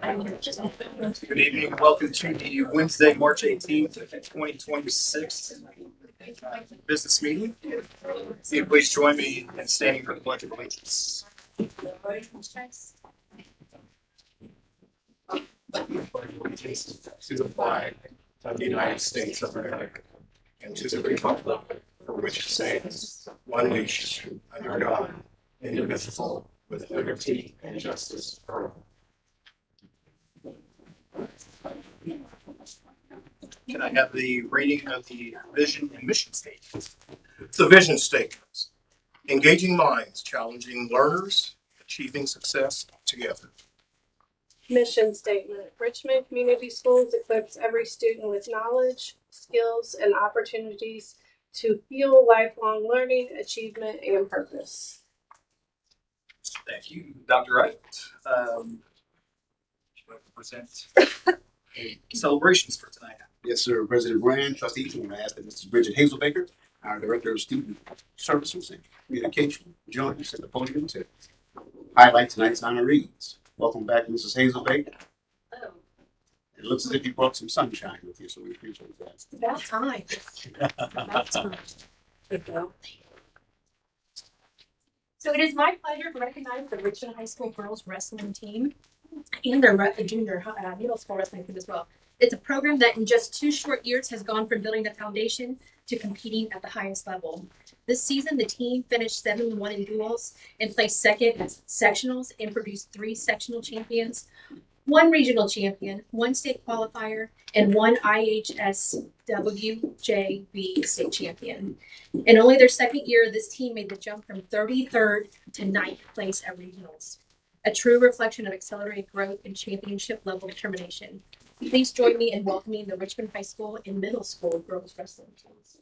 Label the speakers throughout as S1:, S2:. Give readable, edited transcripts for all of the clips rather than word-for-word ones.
S1: Good evening. Welcome to the Wednesday, March 18th, 2026 business meeting. If you please join me in standing for the Pledge of Allegiance. To the flag of the United States of America and to the republic for which it stands, one nation, under God, indivisible, with liberty and justice for all. Can I have the reading of the vision and mission statement?
S2: The vision statement: engaging minds, challenging learners, achieving success together.
S3: Mission statement: Richmond Community Schools equips every student with knowledge, skills, and opportunities to fuel lifelong learning, achievement, and purpose.
S1: Thank you, Dr. Wright. Would you like to present celebrations for tonight?
S4: Yes, sir. President Brand, trustees, I'm going to ask that Mrs. Bridget Hazelbaker, our Director of Student Services and Communication, join us at the podium to highlight tonight's honorees. Welcome back, Mrs. Hazelbaker.
S3: Oh,
S4: It looks as if you brought some sunshine with you, so we appreciate that.
S3: about time. About time. Good go.
S5: So it is my pleasure to recognize the Richmond High School girls wrestling team and their junior middle school wrestling team as well. It's a program that in just 2 short years has gone from building the foundation to competing at the highest level. This season, the team finished 7-1 in duels and placed second in sectionals and produced 3 sectional champions, 1 regional champion, 1 state qualifier, and 1 IHSWJB state champion. In only their second year, this team made the jump from 33rd to 9th place at regionals, a true reflection of accelerated growth and championship level determination. Please join me in welcoming the Richmond High School and Middle School girls wrestling teams.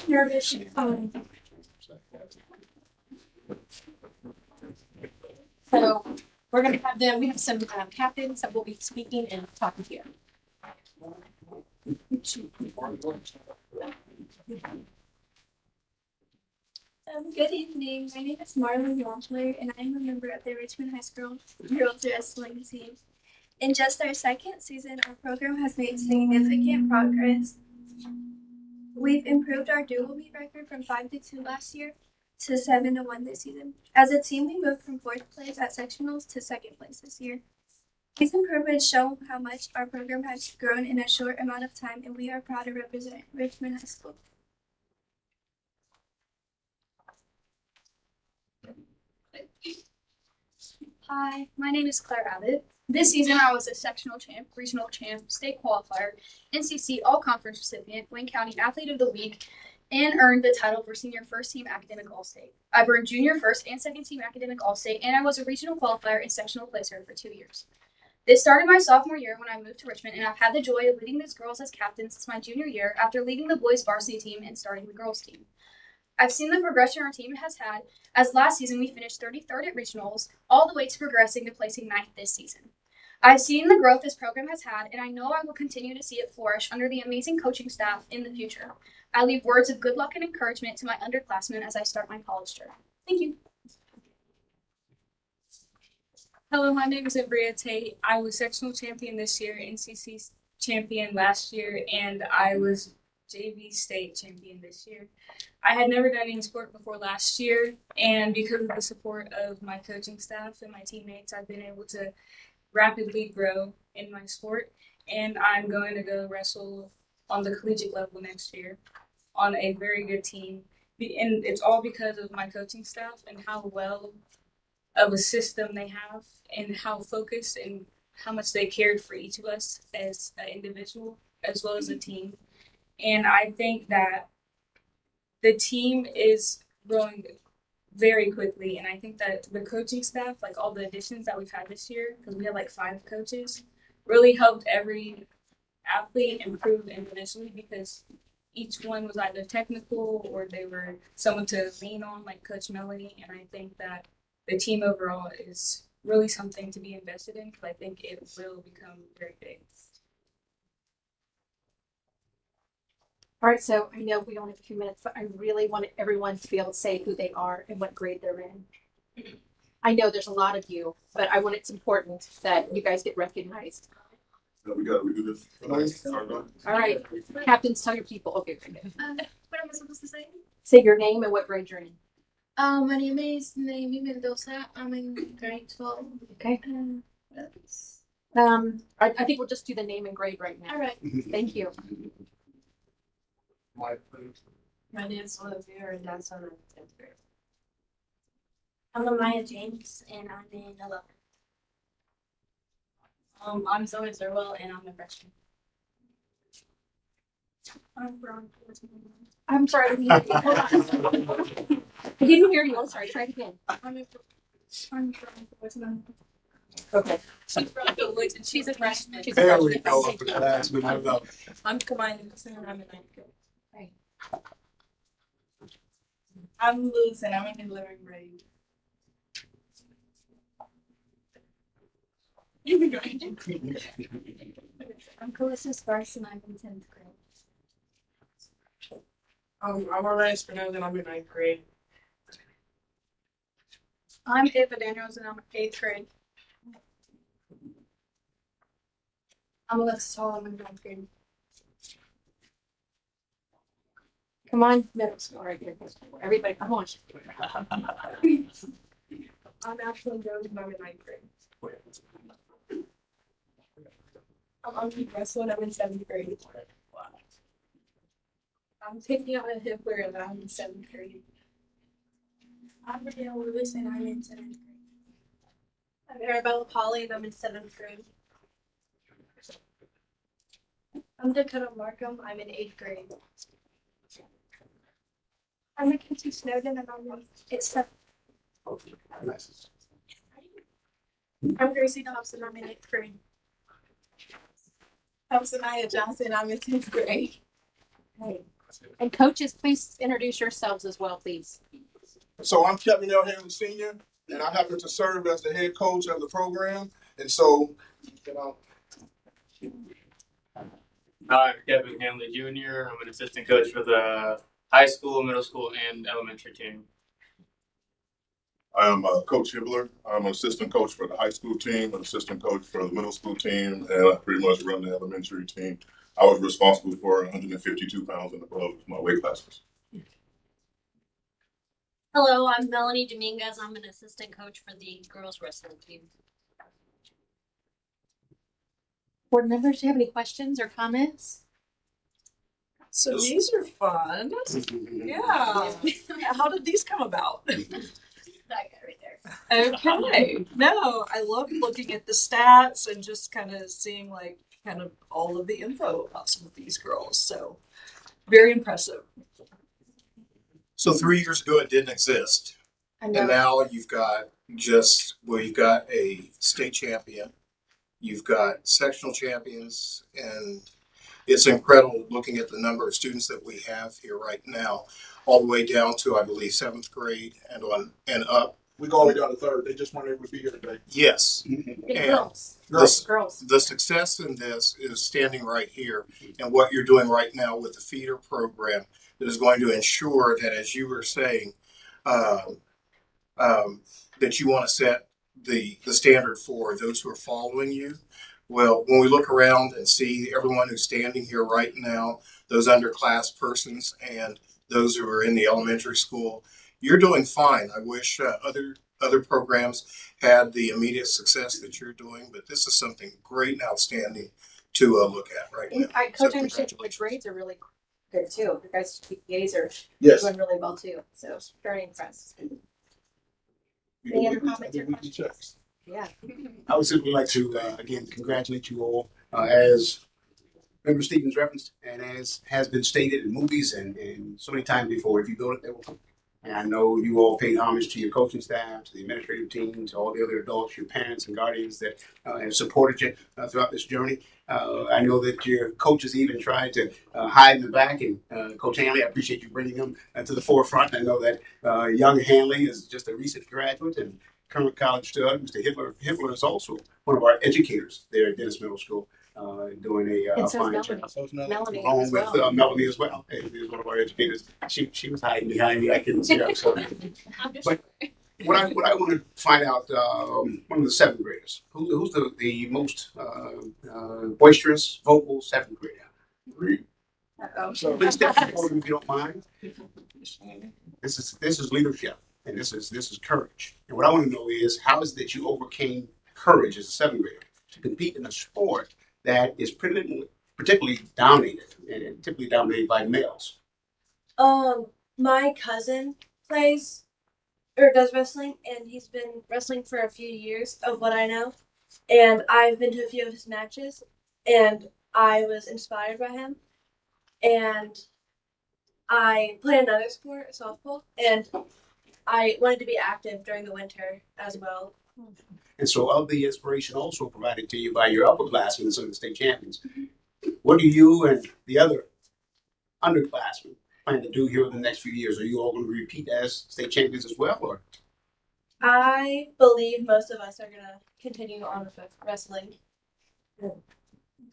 S5: Nervous. So we're going to have them, we have some captains that will be speaking and talking to you.
S6: Good evening. My name is Marlon Wampler, and I'm a member of the Richmond High School girls wrestling team. In just our second season, our program has made significant progress. We've improved our dual meet record from 5-2 last year to 7-1 this season. As a team, we moved from 4th place at sectionals to 2nd place this year. These improvements show how much our program has grown in a short amount of time, and we are proud to represent Richmond High School.
S7: Hi, my name is Claire Abbott. This season, I was a sectional champ, regional champ, state qualifier, NCC all-conference recipient, Wayne County Athlete of the Week, and earned the title for senior first-team academic all-state. I've earned junior first and second-team academic all-state, and I was a regional qualifier and sectional placer for 2 years. This started my sophomore year when I moved to Richmond, and I've had the joy of leading these girls as captain since my junior year after leading the boys varsity team and starting the girls team. I've seen the progression our team has had, as last season we finished 33rd at regionals, all the way to progressing to placing 9th this season. I've seen the growth this program has had, and I know I will continue to see it flourish under the amazing coaching staff in the future. I leave words of good luck and encouragement to my underclassmen as I start my college journey. Thank you.
S8: Hello, my name is Abria Tate. I was sectional champion this year, NCC champion last year, and I was JV state champion this year. I had never done any sport before last year, and because of the support of my coaching staff and my teammates, I've been able to rapidly grow in my sport, and I'm going to go wrestle on the collegiate level next year on a very good team. And it's all because of my coaching staff and how well of a system they have and how focused and how much they cared for each of us as an individual as well as a team. And I think that the team is growing very quickly. And I think that the coaching staff, like all the additions that we've had this year, because we had like 5 coaches, really helped every athlete improve individually because each one was either technical or they were someone to lean on, like Coach Melanie. And I think that the team overall is really something to be invested in because I think it will become very big.
S5: All right, so I know we only have a few minutes, but I really want everyone to be able to say who they are and what grade they're in. I know there's a lot of you, but it's important that you guys get recognized.
S9: We do this.
S5: All right, captains, tell your people. Okay, okay.
S6: What am I supposed to say?
S5: Say your name and what grade you're in.
S6: My name is Naomi Mendoza. I'm in grade 12.
S5: Okay.
S6: What else?
S5: I think we'll just do the name and grade right now.
S6: All right.
S5: Thank you.
S8: My name is Olivia, and that's on the 10th grade.
S10: I'm Amaya James, and I'm in 11th.
S8: I'm Zoe Zerwell, and I'm a freshman.
S6: I'm from.
S5: I'm sorry, I didn't hear you. Hold on. I didn't hear you. I'm sorry. Try it again.
S6: I'm from.
S5: Okay.
S8: She's from the woods, and she's a freshman.
S5: She's a
S1: There we
S5: freshman.
S1: go. For the last one, I know.
S8: I'm Kamai Nicholson, and I'm in 9th grade.
S5: Okay.
S8: I'm Luz, and I'm in 11th grade.
S10: I'm Calissa Sparks, and I'm in 10th grade.
S8: I'm Orlando Espinosa, and I'm in 9th grade.
S7: I'm Ava Daniels and I'm in 8th grade.
S6: I'm Alexis Hall. I'm in 9th grade.
S5: Come on, middle school right here. Everybody, come on.
S7: I'm Ashley Jones and I'm in 9th grade.
S8: I'm Pete Russell, and I'm in 7th grade.
S7: I'm taking out a Hippler and I'm in 7th grade.
S10: I'm Brielle Lewis, and I'm in 7th grade.
S3: I'm Arabella Polly and I'm in 7th grade.
S6: I'm Dakota Markham. I'm in 8th grade.
S10: I'm Mackenzie Snowden, and I'm in 7th.
S4: Nice.
S6: I'm Gracie Dobson. I'm in 8th grade.
S8: I'm Sanaya Johnson, I'm in 10th grade.
S5: Okay. And coaches, please introduce yourselves as well, please.
S9: So I'm Kevin L. Hanley Sr., and I happen to serve as the head coach of the program. And so,
S11: Hi, I'm Kevin Hanley Jr. I'm an assistant coach for the high school, middle school, and elementary team.
S9: I am Coach Hibbler. I'm an assistant coach for the high school team, an assistant coach for the middle school team, and I pretty much run the elementary team. I was responsible for 152 pounds and above my weight classes.
S10: Hello, I'm Melanie Dominguez. I'm an assistant coach for the girls wrestling team.
S5: Board members, do you have any questions or comments?
S12: So these are fun. Yeah. How did these come about?
S6: That guy right there.
S12: Okay. No, I love looking at the stats and just kind of seeing like kind of all of the info about some of these girls. So very impressive.
S2: So 3 years ago, it didn't exist.
S5: I
S2: And
S5: know.
S2: now you've got you've got a state champion, you've got sectional champions, and it's incredible looking at the number of students that we have here right now, all the way down to, I believe, 7th grade and up.
S9: We go all the way down to third. They just weren't able to be here today.
S2: Yes.
S5: Yeah,
S2: And
S5: girls.
S2: the,
S5: Girls.
S2: the success in this is standing right here and what you're doing right now with the feeder program that is going to ensure that, as you were saying, that you want to set the standard for those who are following you. Well, when we look around and see everyone who's standing here right now, those underclass persons and those who are in the elementary school, you're doing fine. I wish other programs had the immediate success that you're doing, but this is something great and outstanding to look at right now.
S5: Coach,
S2: So
S5: I understand the
S2: congratulations.
S5: grades are really good too. You guys' GPAs are
S9: Yes.
S5: doing really well too. So very impressed. Any other comments or questions? Yeah.
S4: I would simply like to, again, congratulate you all. As Member Stevens referenced, and as has been stated in movies and so many times before, if you build it, they will come. And I know you all paid homage to your coaching staff, to the administrative team, to all the other adults, your parents and guardians that have supported you throughout this journey. I know that your coaches even tried to hide in the back, and Coach Hanley, I appreciate you bringing them to the forefront. I know that young Hanley is just a recent graduate and current college student. Mr. Hitler is also one of our educators there at Dennis Middle School. doing a
S5: And so is
S4: fine
S5: Melanie.
S4: job.
S5: Melanie
S4: Along
S5: as
S4: with
S5: well.
S4: Melanie as well. Hey, who's one of our educators. She was hiding behind me. I couldn't see her. So. But what I want to find out, one of the seventh graders, who's the most boisterous, vocal seventh grader? So please step forward if you don't mind. This is leadership, and this is courage. And what I want to know is how is it that you overcame courage as a seventh grader to compete in a sport that is particularly dominated and typically dominated by males?
S13: My cousin plays or does wrestling, and he's been wrestling for a few years of what I know. And I've been to a few of his matches, and I was inspired by him. And I played another sport, softball, and I wanted to be active during the winter as well.
S4: And so, of the inspiration also provided to you by your upperclassmen, some of the state champions, what do you and the other underclassmen plan to do here in the next few years? Are you all going to repeat as state champions as well, or?
S13: I believe most of us are going to continue on with wrestling.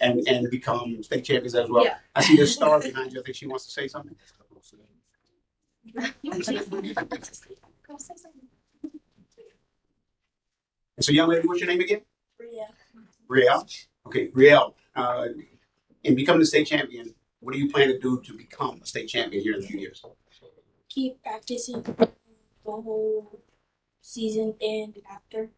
S4: And become state champions as well.
S13: Yeah.
S4: I see this star behind you. I think she wants to say something. And so, young lady, what's your name again?
S13: Bria.
S4: Riel. Okay, Riel. In becoming a state champion, what do you plan to do to become a state champion here in a few years?
S13: Keep practicing the whole season and after.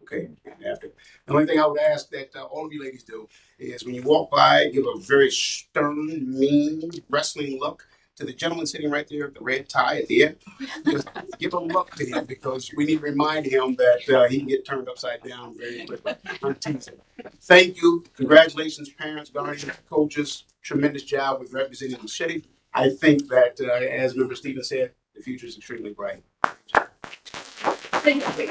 S4: Okay, and after. The only thing I would ask that all of you ladies do is when you walk by, give a very stern, mean, wrestling look to the gentleman sitting right there with the red tie at the end. Just give a look to him because we need to remind him that he can get turned upside down very quickly. I'm teasing. Thank you. Congratulations, parents, guardians, coaches. Tremendous job with representing the city. I think that, as Member Stevens said, the future is extremely bright.
S5: Thank you.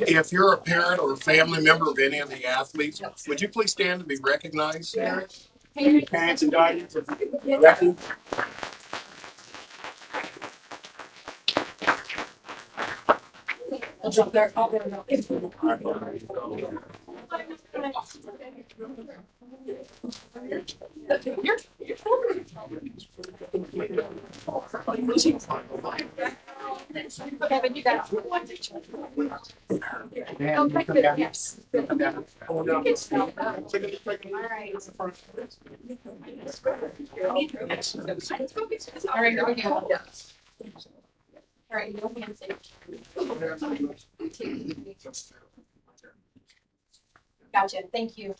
S2: If you're a parent or a family member of any of the athletes, would you please stand to be recognized?
S4: Parents and guardians of wrestling.
S5: Kevin, you got it. Oh, my goodness. All right. All right, here we go. All right, no handshake. Gotcha, thank you.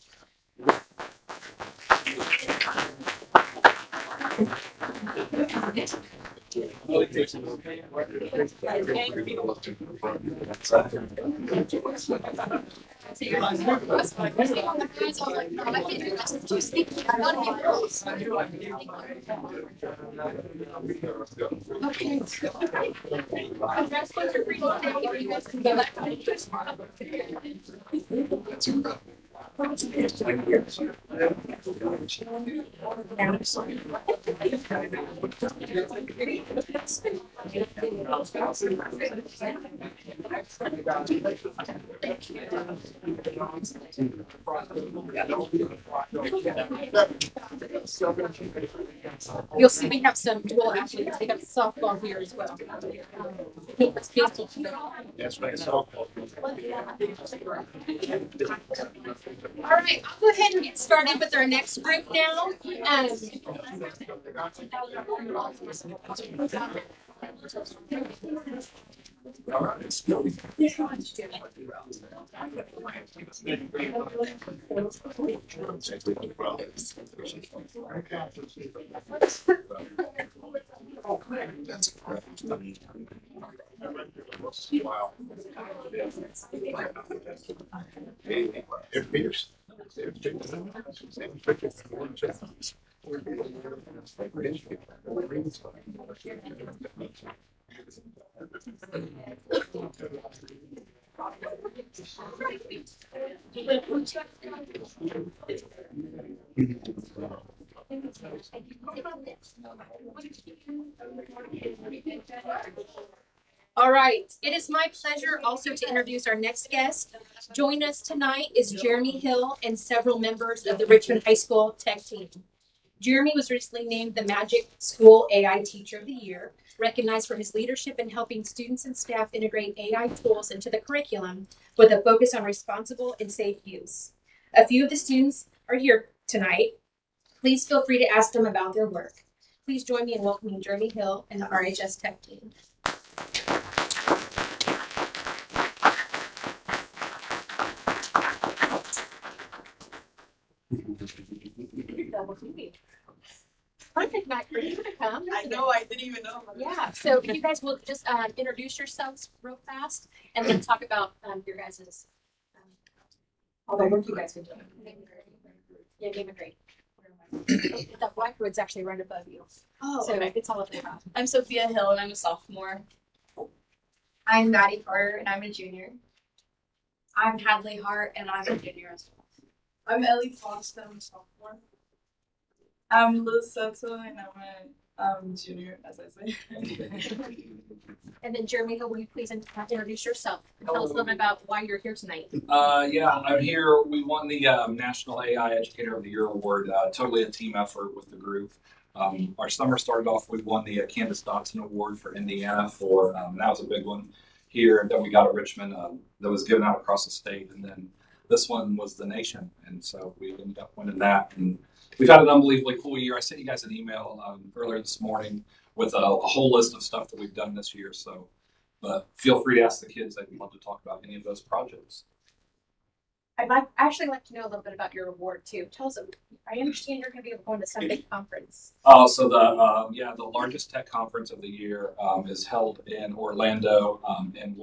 S5: You'll see we have some dual athletes. We have softball here as well.
S4: That's right. So.
S5: All right, I'll go ahead and get started with our next group now.
S2: Wow.
S4: They're fierce.
S5: All right, it is my pleasure also to introduce our next guest. Joining us tonight is Jeremy Hill and several members of the Richmond High School Tech Team. Jeremy was recently named the Magic School AI Teacher of the Year, recognized for his leadership in helping students and staff integrate AI tools into the curriculum with a focus on responsible and safe use. A few of the students are here tonight. Please feel free to ask them about their work. Please join me in welcoming Jeremy Hill and the RHS Tech Team. Perfect night for you to come.
S12: I know, I didn't even know.
S5: Yeah, so if you guys will just introduce yourselves real fast and then talk about your guys' all the work you guys have been doing. Yeah, Game of Great. That blackboard's actually right above you.
S7: Oh,
S5: So
S7: okay.
S5: it's all up there.
S7: I'm Sophia Hill and I'm a sophomore. I'm Maddie Carter and I'm a junior. I'm Hadley Hart and I'm a junior as well.
S12: I'm Ellie Foster, I'm a sophomore. I'm Liz Soto and I'm a junior, as I say.
S5: And then Jeremy Hill, will you please introduce yourself and tell us a little bit about why you're here tonight?
S14: Yeah, I'm here. We won the National AI Educator of the Year award. Totally a team effort with the group. Our summer started off. We won the Candace Dotson Award for Indiana for that was a big one here that we got at Richmond. That was given out across the state, and then this one was the nation, and so we ended up winning that. And we've had an unbelievably cool year. I sent you guys an email earlier this morning with a whole list of stuff that we've done this year. So, but feel free to ask the kids. They'd love to talk about any of those projects.
S5: I'd actually like to know a little bit about your award too. Tell us. I understand you're going to be going to some big conference.
S14: So the largest tech conference of the year is held in Orlando, and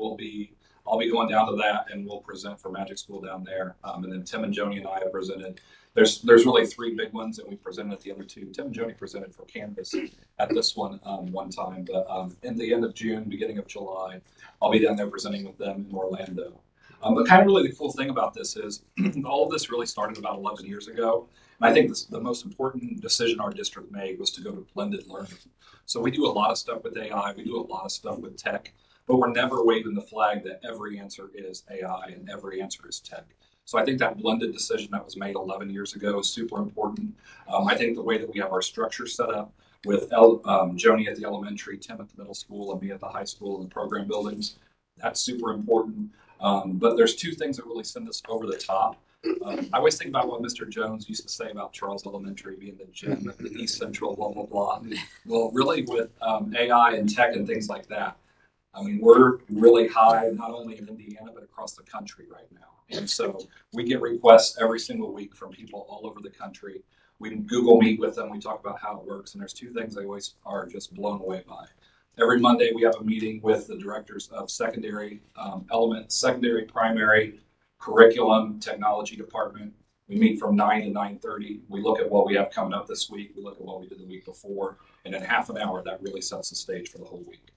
S14: I'll be going down to that, and we'll present for Magic School down there. And then Tim and Joni and I have presented. There's really three big ones, and we presented at the other two. Tim and Joni presented for Canvas at this one one time, but in the end of June, beginning of July, I'll be down there presenting with them in Orlando. But kind of really the cool thing about this is all of this really started about 11 years ago. And I think the most important decision our district made was to go to blended learning. So we do a lot of stuff with AI, we do a lot of stuff with tech, but we're never waving the flag that every answer is AI and every answer is tech. So I think that blended decision that was made 11 years ago is super important. I think the way that we have our structure set up with Joni at the elementary, Tim at the middle school, and me at the high school and the program buildings, that's super important. But there's two things that really send us over the top. I always think about what Mr. Jones used to say about Charles Elementary being the gem of the East Central, blah, blah, blah. Well, really with AI and tech and things like that, I mean, we're really high, not only in Indiana, but across the country right now. And so we get requests every single week from people all over the country. We Google Meet with them. We talk about how it works. And there's two things they always are just blown away by. Every Monday, we have a meeting with the directors of secondary, secondary, primary, curriculum, technology department. We meet from 9 to 9:30. We look at what we have coming up this week. We look at what we did the week before. And in half an hour, that really sets the stage for the whole week.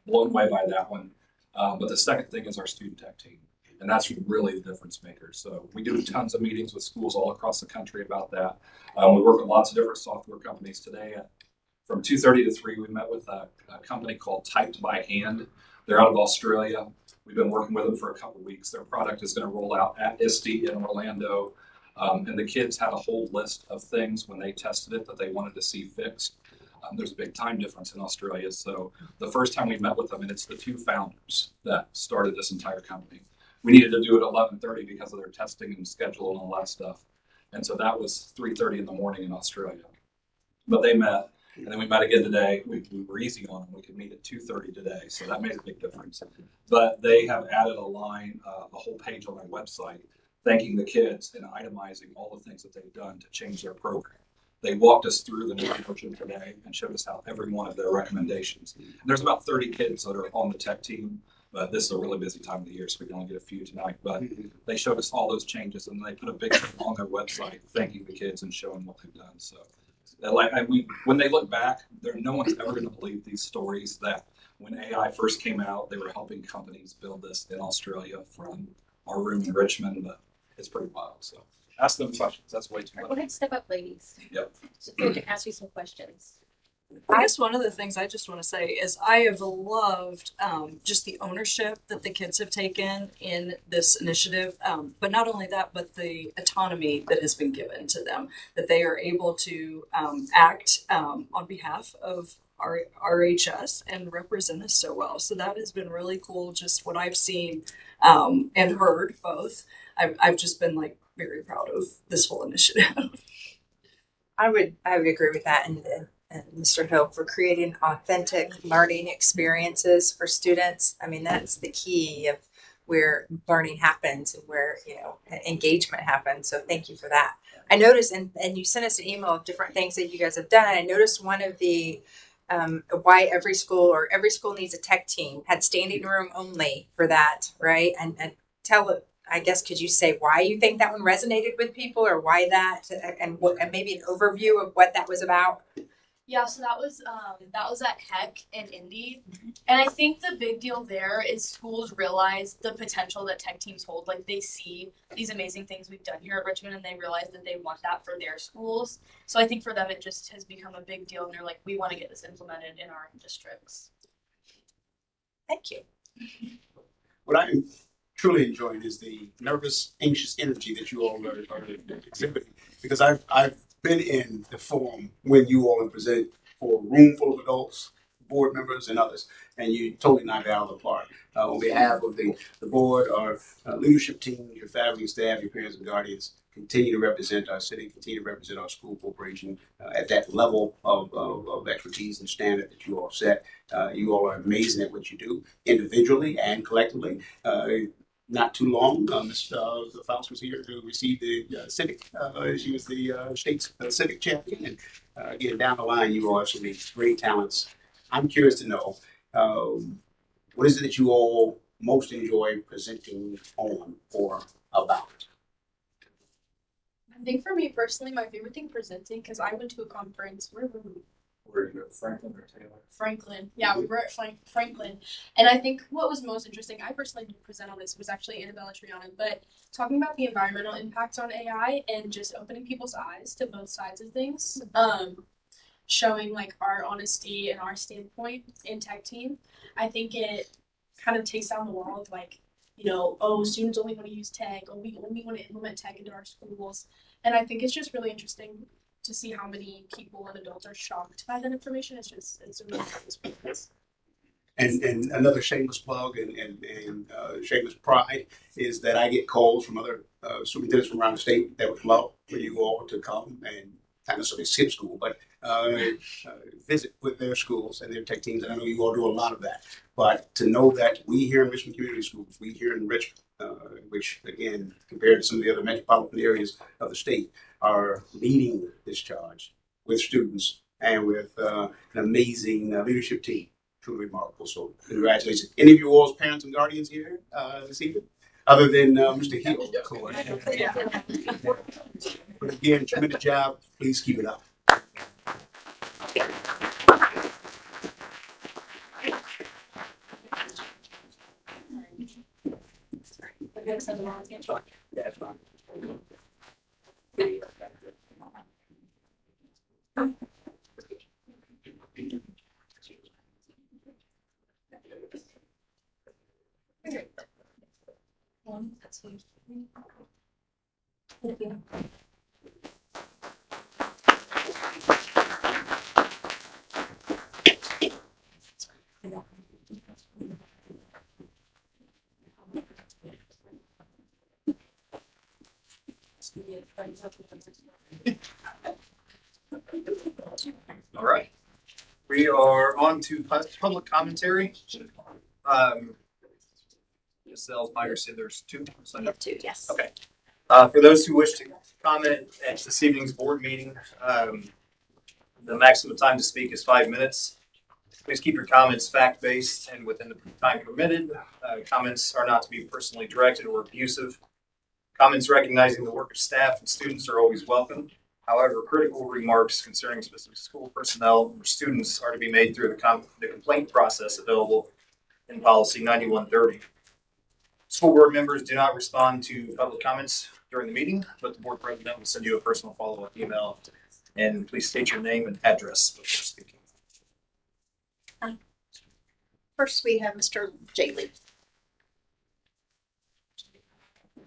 S14: Blown away by that one. But the second thing is our student tech team. And that's really the difference maker. So we do tons of meetings with schools all across the country about that. We work with lots of different software companies today. From 2:30 to 3, we met with a company called Typed by Hand. They're out of Australia. We've been working with them for a couple of weeks. Their product is going to roll out at ISTE in Orlando. And the kids had a whole list of things when they tested it that they wanted to see fixed. There's a big time difference in Australia. So the first time we met with them, and it's the two founders that started this entire company. We needed to do it at 11:30 because of their testing and schedule and all that stuff. And so that was 3:30 in the morning in Australia. But they met. And then we met again today. We were easy on them. We could meet at 2:30 today. So that made a big difference. But they have added a line, a whole page on their website, thanking the kids and itemizing all the things that they've done to change their program. They walked us through the new version today and showed us how every one of their recommendations. And there's about 30 kids that are on the tech team. But this is a really busy time of the year, so we can only get a few tonight. But they showed us all those changes, and they put a big thing on their website thanking the kids and showing what they've done. So when they look back, no one's ever going to believe these stories that when AI first came out, they were helping companies build this in Australia from our room in Richmond. But it's pretty wild. So ask them questions. That's way too
S5: Go
S14: much.
S5: ahead, step up, ladies.
S14: Yep.
S5: Sophia can ask you some questions.
S12: I guess one of the things I just want to say is I have loved just the ownership that the kids have taken in this initiative. But not only that, but the autonomy that has been given to them, that they are able to act on behalf of our RHS and represent us so well. So that has been really cool, just what I've seen and heard both. I've just been like very proud of this whole initiative.
S15: I would agree with that, and Mr. Hill, for creating authentic learning experiences for students. I mean, that's the key of where learning happens and where, you know, engagement happens. So thank you for that. I noticed, and you sent us an email of different things that you guys have done. And I noticed one of the why every school needs a tech team had standing room only for that, right? And I guess, could you say why you think that one resonated with people, or why that, and maybe an overview of what that was about?
S16: Yeah, so that was at Heck and Indy, and I think the big deal there is schools realize the potential that tech teams hold. Like, they see these amazing things we've done here at Richmond, and they realize that they want that for their schools. So I think for them it just has become a big deal, and they're like, we want to get this implemented in our districts.
S15: Thank you.
S4: What I'm truly enjoying is the nervous, anxious energy that you all are exhibiting, because I've been in the forum when you all have presented for a room full of adults, board members, and others, and you totally knocked it out of the park. On behalf of the board, our leadership team, your faculty, staff, your parents, and guardians, continue to represent our city, continue to represent our school corporation at that level of expertise and standard that you all set. You all are amazing at what you do, individually and collectively. Not too long, Ms. Faust was here to receive the civic. She was the state's civic champion. And again, down the line, you all have some great talents. I'm curious to know, what is it that you all most enjoy presenting on or about?
S16: I think for me personally, my favorite thing presenting, because I went to a conference, where were we?
S14: Franklin or Taylor?
S16: Franklin. Yeah, we were at Franklin. And I think what was most interesting, I personally didn't present on this, was actually Annabella Triana, but talking about the environmental impacts on AI and just opening people's eyes to both sides of things, showing like our honesty and our standpoint in tech team. I think it kind of takes down the wall of like, you know, oh, students only want to use tech, or we only want to implement tech into our schools. And I think it's just really interesting to see how many people and adults are shocked by that information. It's a really nice experience.
S4: And another shameless plug and shameless pride is that I get calls from other superintendents from around the state that would love for you all to come and not necessarily skip school, but visit with their schools and their tech teams. And I know you all do a lot of that. But to know that we here in Richmond Community Schools, we here in Richmond, which again, compared to some of the other metropolitan areas of the state, are leading this charge with students and with an amazing leadership team. Truly remarkable. So congratulations. Any of you all's parents and guardians here this evening? Other than Mr. Hill, of course. But again, tremendous job. Please keep it up. That's fine.
S17: All right. We are on to public commentary. Giselle Meyer said there's two.
S13: We have two, yes.
S17: Okay. For those who wish to comment at this evening's board meeting, the maximum time to speak is 5 minutes. Please keep your comments fact-based and within the time permitted. Comments are not to be personally directed or abusive. Comments recognizing the work of staff and students are always welcome. However, critical remarks concerning specific school personnel or students are to be made through the complaint process available in policy 9130. School board members do not respond to public comments during the meeting, but the board president will send you a personal follow-up email. And please state your name and address before speaking.
S5: First, we have Mr. Jaley.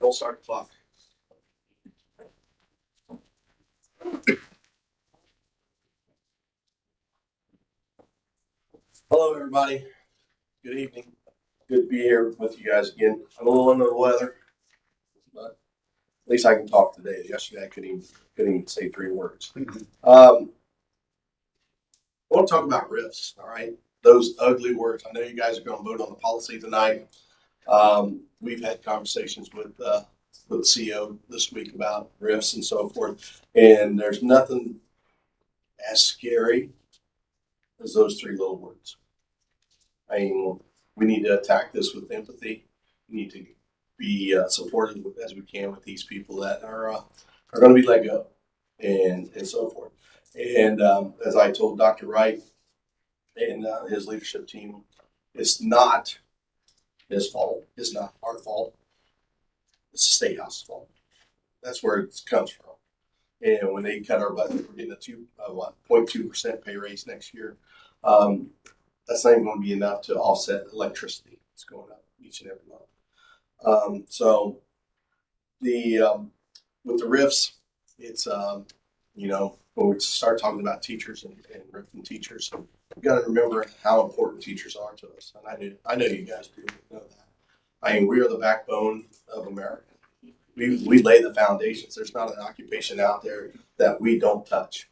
S18: Don't start the clock. Hello, everybody. Good evening. Good to be here with you guys again. I'm a little under the weather, but at least I can talk today. Yesterday, I couldn't even say 3 words. I want to talk about riffs, all right? Those ugly words. I know you guys are going to vote on the policy tonight. We've had conversations with the CEO this week about riffs and so forth, and there's nothing as scary as those 3 little words. I mean, we need to attack this with empathy. We need to be supportive as we can with these people that are going to be let go and so forth. And as I told Dr. Wright and his leadership team, it's not his fault. It's not our fault. It's the State House's fault. That's where it comes from. And when they cut our budget, we're getting a 0.2% pay raise next year. That's not even going to be enough to offset electricity. It's going up each and every month. So with the RIFs, it's when we start talking about teachers and ripping teachers, we got to remember how important teachers are to us. And I know you guys do know that. I mean, we are the backbone of America. We lay the foundations. There's not an occupation out there that we don't touch.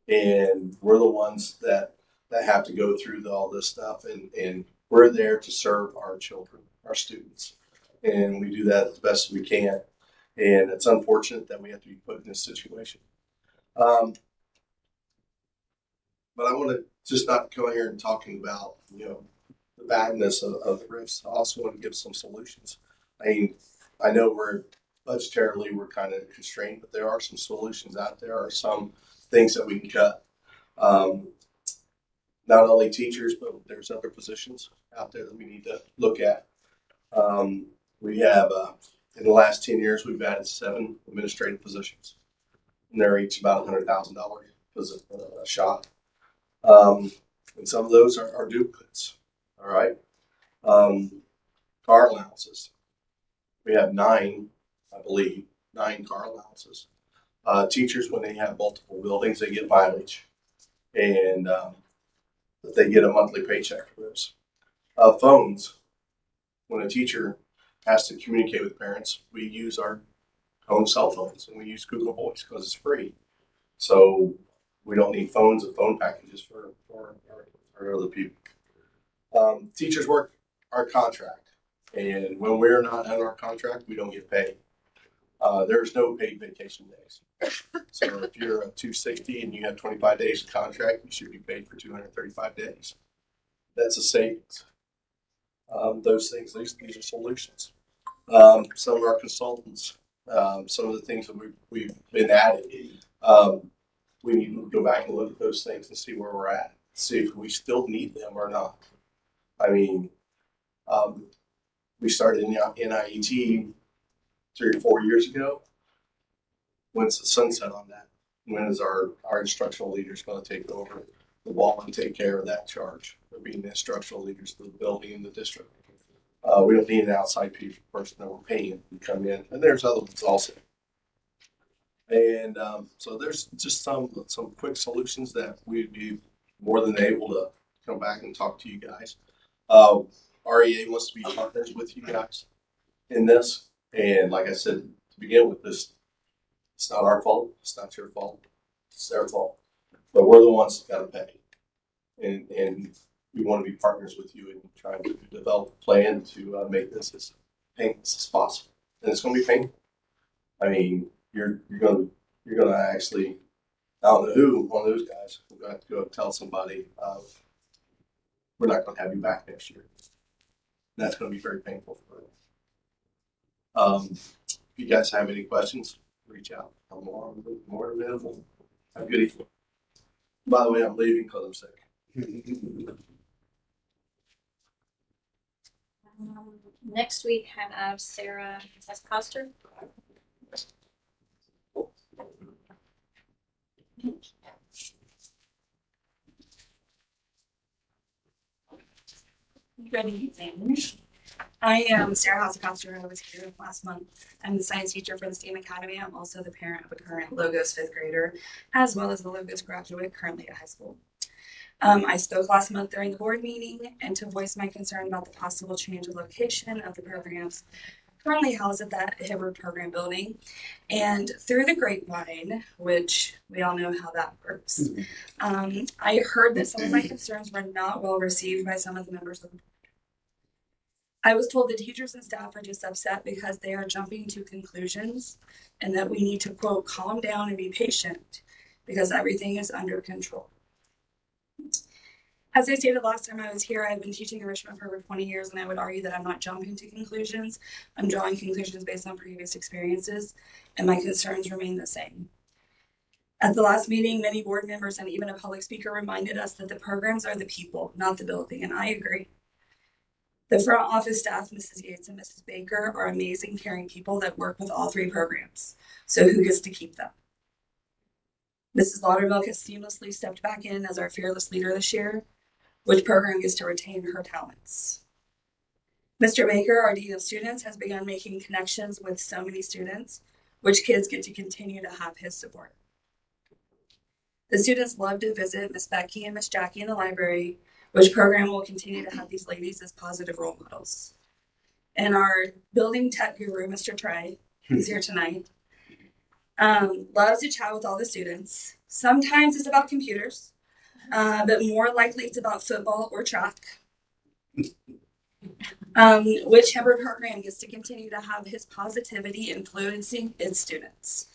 S18: And we're the ones that have to go through all this stuff. And we're there to serve our children, our students. And we do that as best we can. And it's unfortunate that we have to be put in this situation. But I want to just not come here and talking about, the badness of the risks. I also want to give some solutions. I mean, I know we're kind of constrained, but there are some solutions out there, or some things that we can cut. Not only teachers, but there's other positions out there that we need to look at. We have, in the last 10 years, we've added 7 administrative positions, and they're each about $100,000 a shot. And some of those are duplicates. All right. Car allowances. We have 9, I believe, 9 car allowances. Teachers, when they have multiple buildings, they get mileage, and they get a monthly paycheck for those. Phones. When a teacher has to communicate with parents, we use our own cell phones, and we use Google Voice because it's free. So we don't need phones and phone packages for other people. Teachers work our contract, and when we're not on our contract, we don't get paid. There's no paid vacation days. So if you're a 260 and you have 25 days of contract, you should be paid for 235 days. That's a savings. Those things, these are solutions. Some of our consultants, some of the things that we've been adding, we need to go back and look at those things and see where we're at, see if we still need them or not. I mean, we started in NIET 3 or 4 years ago. When's the sunset on that? When is our instructional leaders going to take over the ball and take care of that charge of being the instructional leaders of the building and the district? We don't need an outside person that we're paying to come in, and there's other ones also. And so there's just some quick solutions that we'd be more than able to come back and talk to you guys. REA wants to be partners with you guys in this. And like I said, to begin with, this, it's not our fault. It's not your fault. It's their fault. But we're the ones that got to pay. And we want to be partners with you in trying to develop a plan to make this as painless as possible. And it's going to be painful. I mean, you're going to actually, I don't know who, one of those guys, we're going to have to go tell somebody, we're not going to have you back next year. And that's going to be very painful for them. If you guys have any questions, reach out. I'm more available. Have a good evening. By the way, I'm leaving because I'm sick.
S10: Next we have Sarah Coster.
S19: Good evening. I am Sarah Hasekoster. I was here last month. I'm the science teacher for the STEAM Academy. I'm also the parent of a current Logos fifth grader, as well as a Logos graduate currently at high school. I spoke last month during the board meeting and to voice my concern about the possible change of location of the programs currently housed at that Hibbert program building. And through the grapevine, which we all know how that works, I heard that some of my concerns were not well received by some of the members of the board. I was told the teachers and staff are just upset because they are jumping to conclusions and that we need to, quote, calm down and be patient because everything is under control. As I stated last time I was here, I've been teaching in Richmond for over 20 years, and I would argue that I'm not jumping to conclusions. I'm drawing conclusions based on previous experiences, and my concerns remain the same. At the last meeting, many board members and even a public speaker reminded us that the programs are the people, not the building, and I agree. The front office staff, Mrs. Yates and Mrs. Baker, are amazing, caring people that work with all three programs. So who gets to keep them? Mrs. Laudermilk has seamlessly stepped back in as our fearless leader this year. Which program gets to retain her talents? Mr. Baker, our Dean of Students, has begun making connections with so many students, which kids get to continue to have his support. The students love to visit Miss Becky and Miss Jackie in the library, which program will continue to have these ladies as positive role models. And our building tech guru, Mr. Trey, who's here tonight, loves to chat with all the students. Sometimes it's about computers. But more likely it's about football or track. Which Hibbert program gets to continue to have his positivity influencing its students.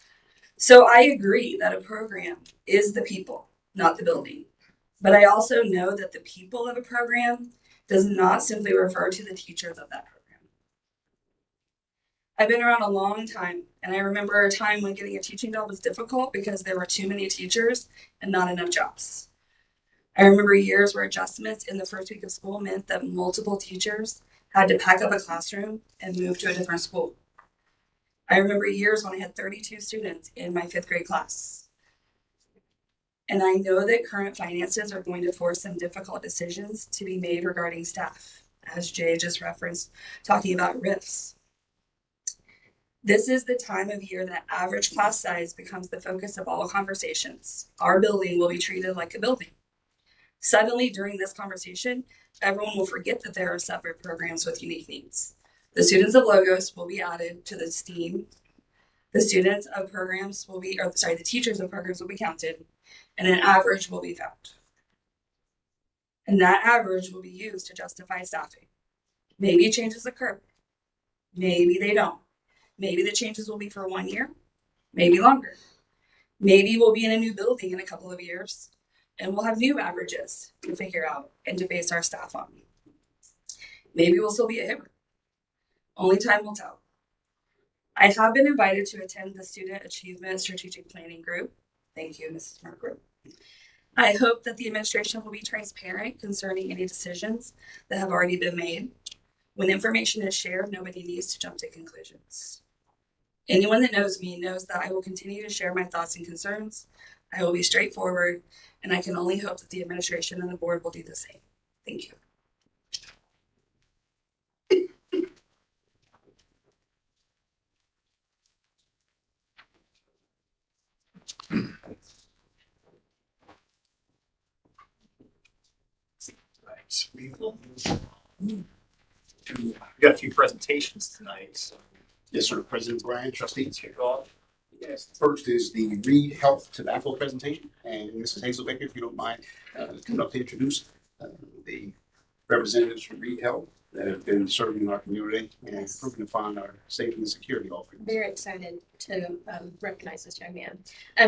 S19: So I agree that a program is the people, not the building. But I also know that the people of a program does not simply refer to the teachers of that program. I've been around a long time, and I remember a time when getting a teaching job was difficult because there were too many teachers and not enough jobs. I remember years where adjustments in the first week of school meant that multiple teachers had to pack up a classroom and move to a different school. I remember years when I had 32 students in my fifth grade class. And I know that current finances are going to force some difficult decisions to be made regarding staff, as Jay just referenced, talking about RIFs. This is the time of year that average class size becomes the focus of all conversations. Our building will be treated like a building. Suddenly, during this conversation, everyone will forget that there are separate programs with unique needs. The students of Logos will be added to the STEAM. The students of programs will be, the teachers of programs will be counted, and an average will be found. And that average will be used to justify staffing. Maybe changes occur. Maybe they don't. Maybe the changes will be for 1 year, maybe longer. Maybe we'll be in a new building in a couple of years. And we'll have new averages to figure out and to base our staff on. Maybe we'll still be at Hibbert. Only time will tell. I have been invited to attend the Student Achievement Strategic Planning Group. Thank you, Mrs. Margaret. I hope that the administration will be transparent concerning any decisions that have already been made. When information is shared, nobody needs to jump to conclusions. Anyone that knows me knows that I will continue to share my thoughts and concerns. I will be straightforward, and I can only hope that the administration and the board will do the same. Thank you.
S17: Right. We got a few presentations tonight. So.
S4: Yes, sir. President Brian, trustees.
S17: Kick off.
S4: Yes. First is the Reed Health Tobacco presentation, and Mrs. Hazelbaker, if you don't mind, come up to introduce the representatives from Reed Health that have been serving our community and improving upon our safety and security offerings.
S5: Very excited. to recognize this young man.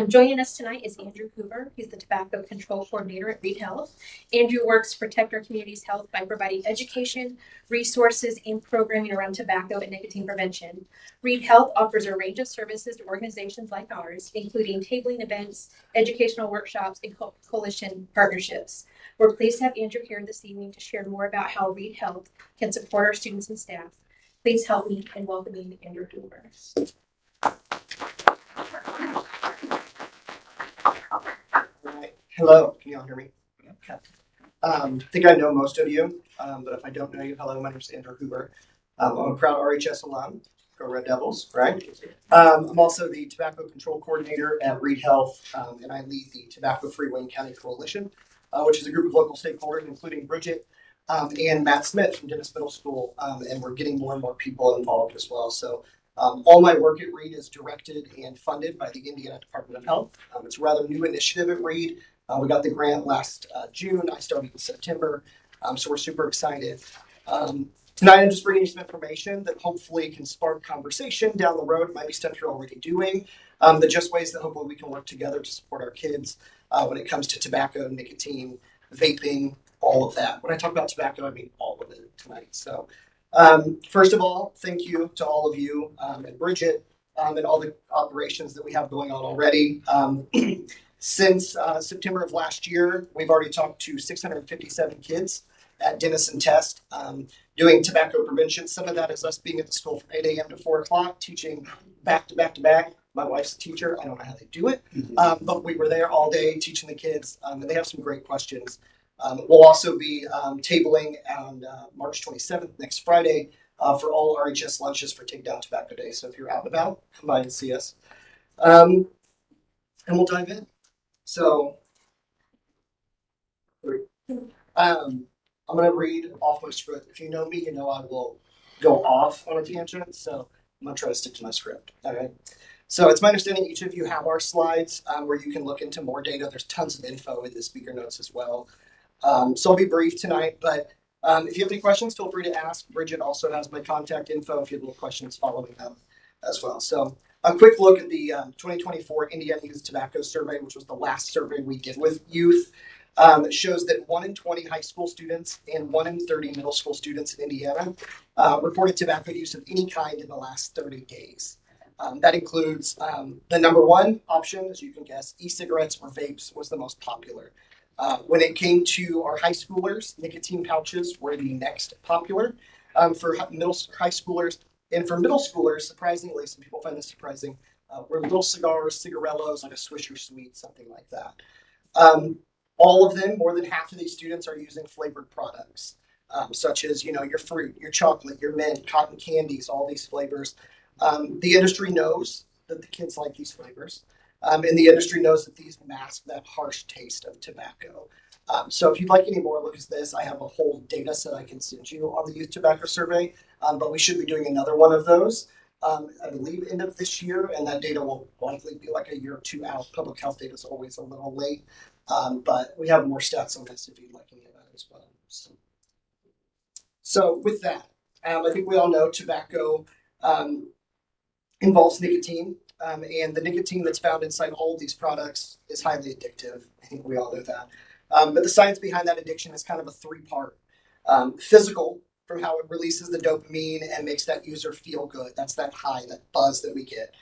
S5: Joining us tonight is Andrew Hoover. He's the Tobacco Control Coordinator at Reed Health. Andrew works to protect our community's health by providing education, resources, and programming around tobacco and nicotine prevention. Reed Health offers a range of services to organizations like ours, including tabling events, educational workshops, and coalition partnerships. We're pleased to have Andrew here this evening to share more about how Reed Health can support our students and staff. Please help me in welcoming Andrew Hoover.
S20: Right. Hello, can you all hear me? Okay. I think I know most of you, but if I don't know you, hello, my name is Andrew Hoover. I'm a proud RHS alum, go Red Devils, right? I'm also the Tobacco Control Coordinator at Reed Health, and I lead the Tobacco Free Wayne County Coalition, which is a group of local stakeholders, including Bridget and Matt Smith from Dennis Middle School, and we're getting more and more people involved as well. So all my work at Reed is directed and funded by the Indiana Department of Health. It's a rather new initiative at Reed. We got the grant last June. I started in September, so we're super excited. Tonight I'm just bringing you some information that hopefully can spark conversation down the road. It might be stuff you're already doing, but just ways that hopefully we can work together to support our kids when it comes to tobacco, nicotine, vaping, all of that. When I talk about tobacco, I mean all of it tonight. So first of all, thank you to all of you and Bridget and all the operations that we have going on already. Since September of last year, we've already talked to 657 kids at Dennis and Test doing tobacco prevention. Some of that is us being at the school from 8 a.m. to 4 o'clock, teaching back to back to back. My wife's a teacher. I don't know how they do it, but we were there all day teaching the kids, and they have some great questions. We'll also be tabling on March 27th, next Friday, for all RHS lunches for Take Down Tobacco Day. So if you're out and about, come by and see us. And we'll dive in. So I'm going to read off my script. If you know me, you know I will go off on a tangent. So I'm going to try to stick to my script. All right. So it's my understanding each of you have our slides where you can look into more data. There's tons of info in the speaker notes as well. So I'll be brief tonight, but if you have any questions, feel free to ask. Bridget also has my contact info if you have any questions following them as well. So a quick look at the 2024 Indiana Youth Tobacco Survey, which was the last survey we did with youth. It shows that 1 in 20 high school students and 1 in 30 middle school students in Indiana reported tobacco use of any kind in the last 30 days. That includes the number one option, as you can guess, e-cigarettes or vapes was the most popular. When it came to our high schoolers, nicotine pouches were the next popular. For high schoolers and for middle schoolers, surprisingly, some people find this surprising, were little cigars, cigarellos, like a Swisher Sweet, something like that. All of them, more than half of these students are using flavored products, such as, your fruit, your chocolate, your mint, cotton candies, all these flavors. The industry knows that the kids like these flavors. And the industry knows that these mask that harsh taste of tobacco. So if you'd like any more look at this, I have a whole data set I can send you on the youth tobacco survey, but we should be doing another one of those, I believe, end of this year, and that data will likely be like a year or two out. Public health data is always a little late, but we have more stats on this if you'd like any of that as well. So with that, I think we all know tobacco involves nicotine. And the nicotine that's found inside all of these products is highly addictive. I think we all know that. But the science behind that addiction is kind of a three-part. Physical, from how it releases the dopamine and makes that user feel good. That's that high, that buzz that we get.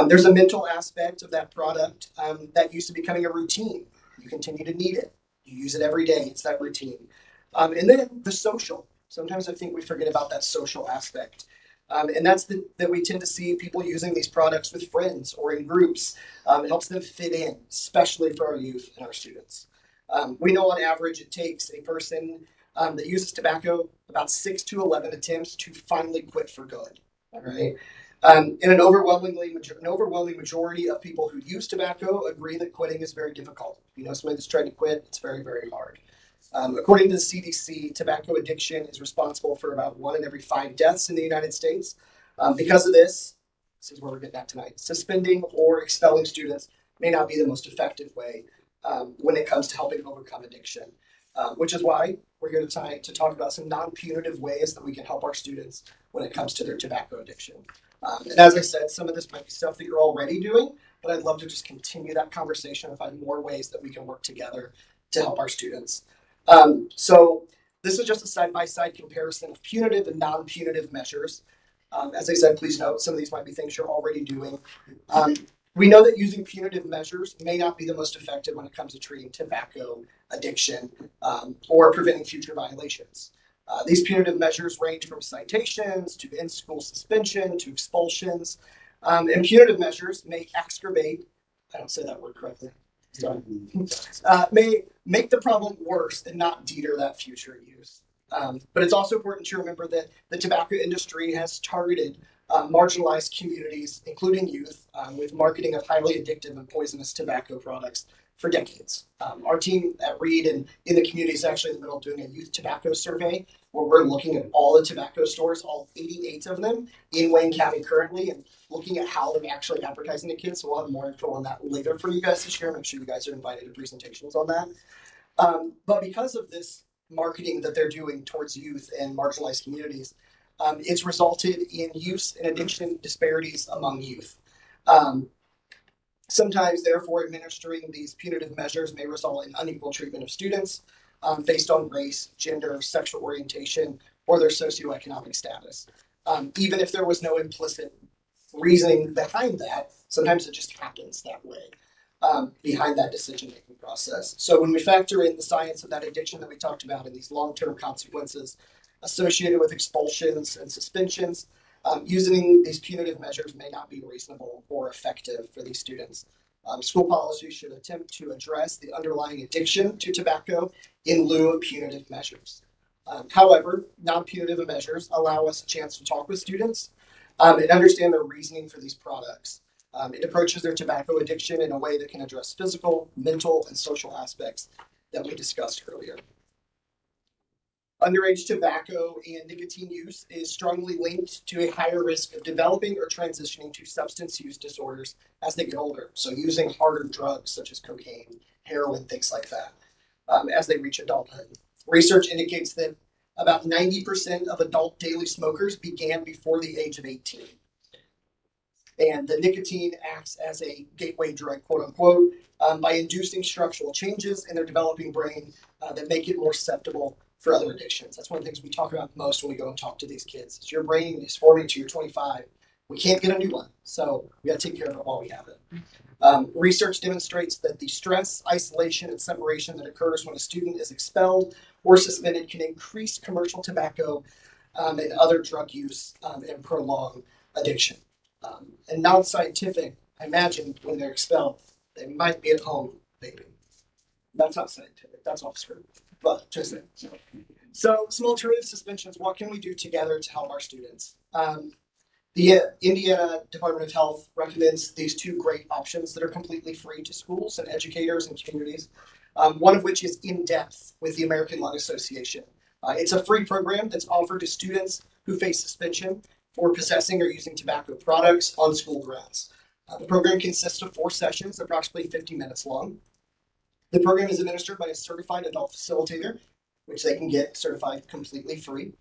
S20: There's a mental aspect of that product that used to becoming a routine. You continue to need it. You use it every day. It's that routine. And then the social. Sometimes I think we forget about that social aspect. And that's that we tend to see people using these products with friends or in groups. It helps them fit in, especially for our youth and our students. We know on average it takes a person that uses tobacco about 6 to 11 attempts to finally quit for good. All right. And an overwhelming majority of people who use tobacco agree that quitting is very difficult. If you know somebody that's trying to quit, it's very, very hard. According to the CDC, tobacco addiction is responsible for about 1 in every 5 deaths in the United States. Because of this is where we're getting at tonight. Suspending or expelling students may not be the most effective way when it comes to helping overcome addiction. which is why we're here tonight to talk about some non-punitive ways that we can help our students when it comes to their tobacco addiction. And as I said, some of this might be stuff that you're already doing, but I'd love to just continue that conversation and find more ways that we can work together to help our students. So this is just a side-by-side comparison of punitive and non-punitive measures. As I said, please note, some of these might be things you're already doing. We know that using punitive measures may not be the most effective when it comes to treating tobacco addiction or preventing future violations. These punitive measures range from citations to in-school suspension to expulsions. And punitive measures may exacerbate, I don't say that word correctly, sorry, may make the problem worse and not deter that future use. But it's also important to remember that the tobacco industry has targeted marginalized communities, including youth, with marketing of highly addictive and poisonous tobacco products for decades. Our team at Reed and in the community is actually in the middle of doing a youth tobacco survey where we're looking at all the tobacco stores, all 88 of them in Wayne County currently, and looking at how they're actually advertising to kids. So we'll have more info on that later for you guys to share. Make sure you guys are invited to presentations on that. But because of this marketing that they're doing towards youth and marginalized communities, it's resulted in use and addiction disparities among youth. Sometimes, therefore, administering these punitive measures may result in unequal treatment of students based on race, gender, sexual orientation, or their socioeconomic status. Even if there was no implicit reasoning behind that, sometimes it just happens that way behind that decision-making process. So when we factor in the science of that addiction that we talked about and these long-term consequences associated with expulsions and suspensions, using these punitive measures may not be reasonable or effective for these students. School policy should attempt to address the underlying addiction to tobacco in lieu of punitive measures. However, non-punitive measures allow us a chance to talk with students and understand their reasoning for these products. It approaches their tobacco addiction in a way that can address physical, mental, and social aspects that we discussed earlier. Underage tobacco and nicotine use is strongly linked to a higher risk of developing or transitioning to substance use disorders as they get older. So using harder drugs such as cocaine, heroin, things like that, as they reach adulthood. Research indicates that about 90% of adult daily smokers began before the age of 18. And the nicotine acts as a gateway drug, quote unquote, by inducing structural changes in their developing brain that make it more susceptible for other addictions. That's one of the things we talk about most when we go and talk to these kids. Is your brain is forming to your 25. We can't get a new one, so we got to take care of it while we have it. Research demonstrates that the stress, isolation, and separation that occurs when a student is expelled or suspended can increase commercial tobacco and other drug use and prolong addiction. And non-scientific, I imagine when they're expelled, they might be at home vaping. That's not scientific, that's off script, but just saying. So some alternative suspensions, what can we do together to help our students? The Indiana Department of Health recommends these two great options that are completely free to schools and educators and communities, one of which is In Depth with the American Lung Association. It's a free program that's offered to students who face suspension for possessing or using tobacco products on school grounds. The program consists of 4 sessions, approximately 50 minutes long. The program is administered by a certified adult facilitator, which they can get certified completely free.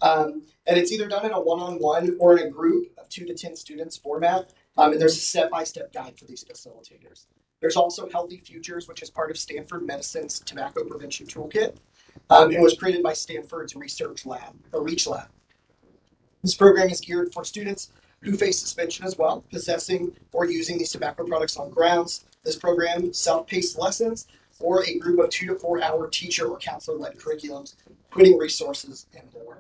S20: And it's either done in a one-on-one or in a group of 2 to 10 students format. And there's a step-by-step guide for these facilitators. There's also Healthy Futures, which is part of Stanford Medicine's Tobacco Prevention Toolkit. It was created by Stanford's research lab, or REACH lab. This program is geared for students who face suspension as well, possessing or using these tobacco products on grounds. This program, self-paced lessons, or a group of 2 to 4 hour teacher or counselor-led curriculums, putting resources and more.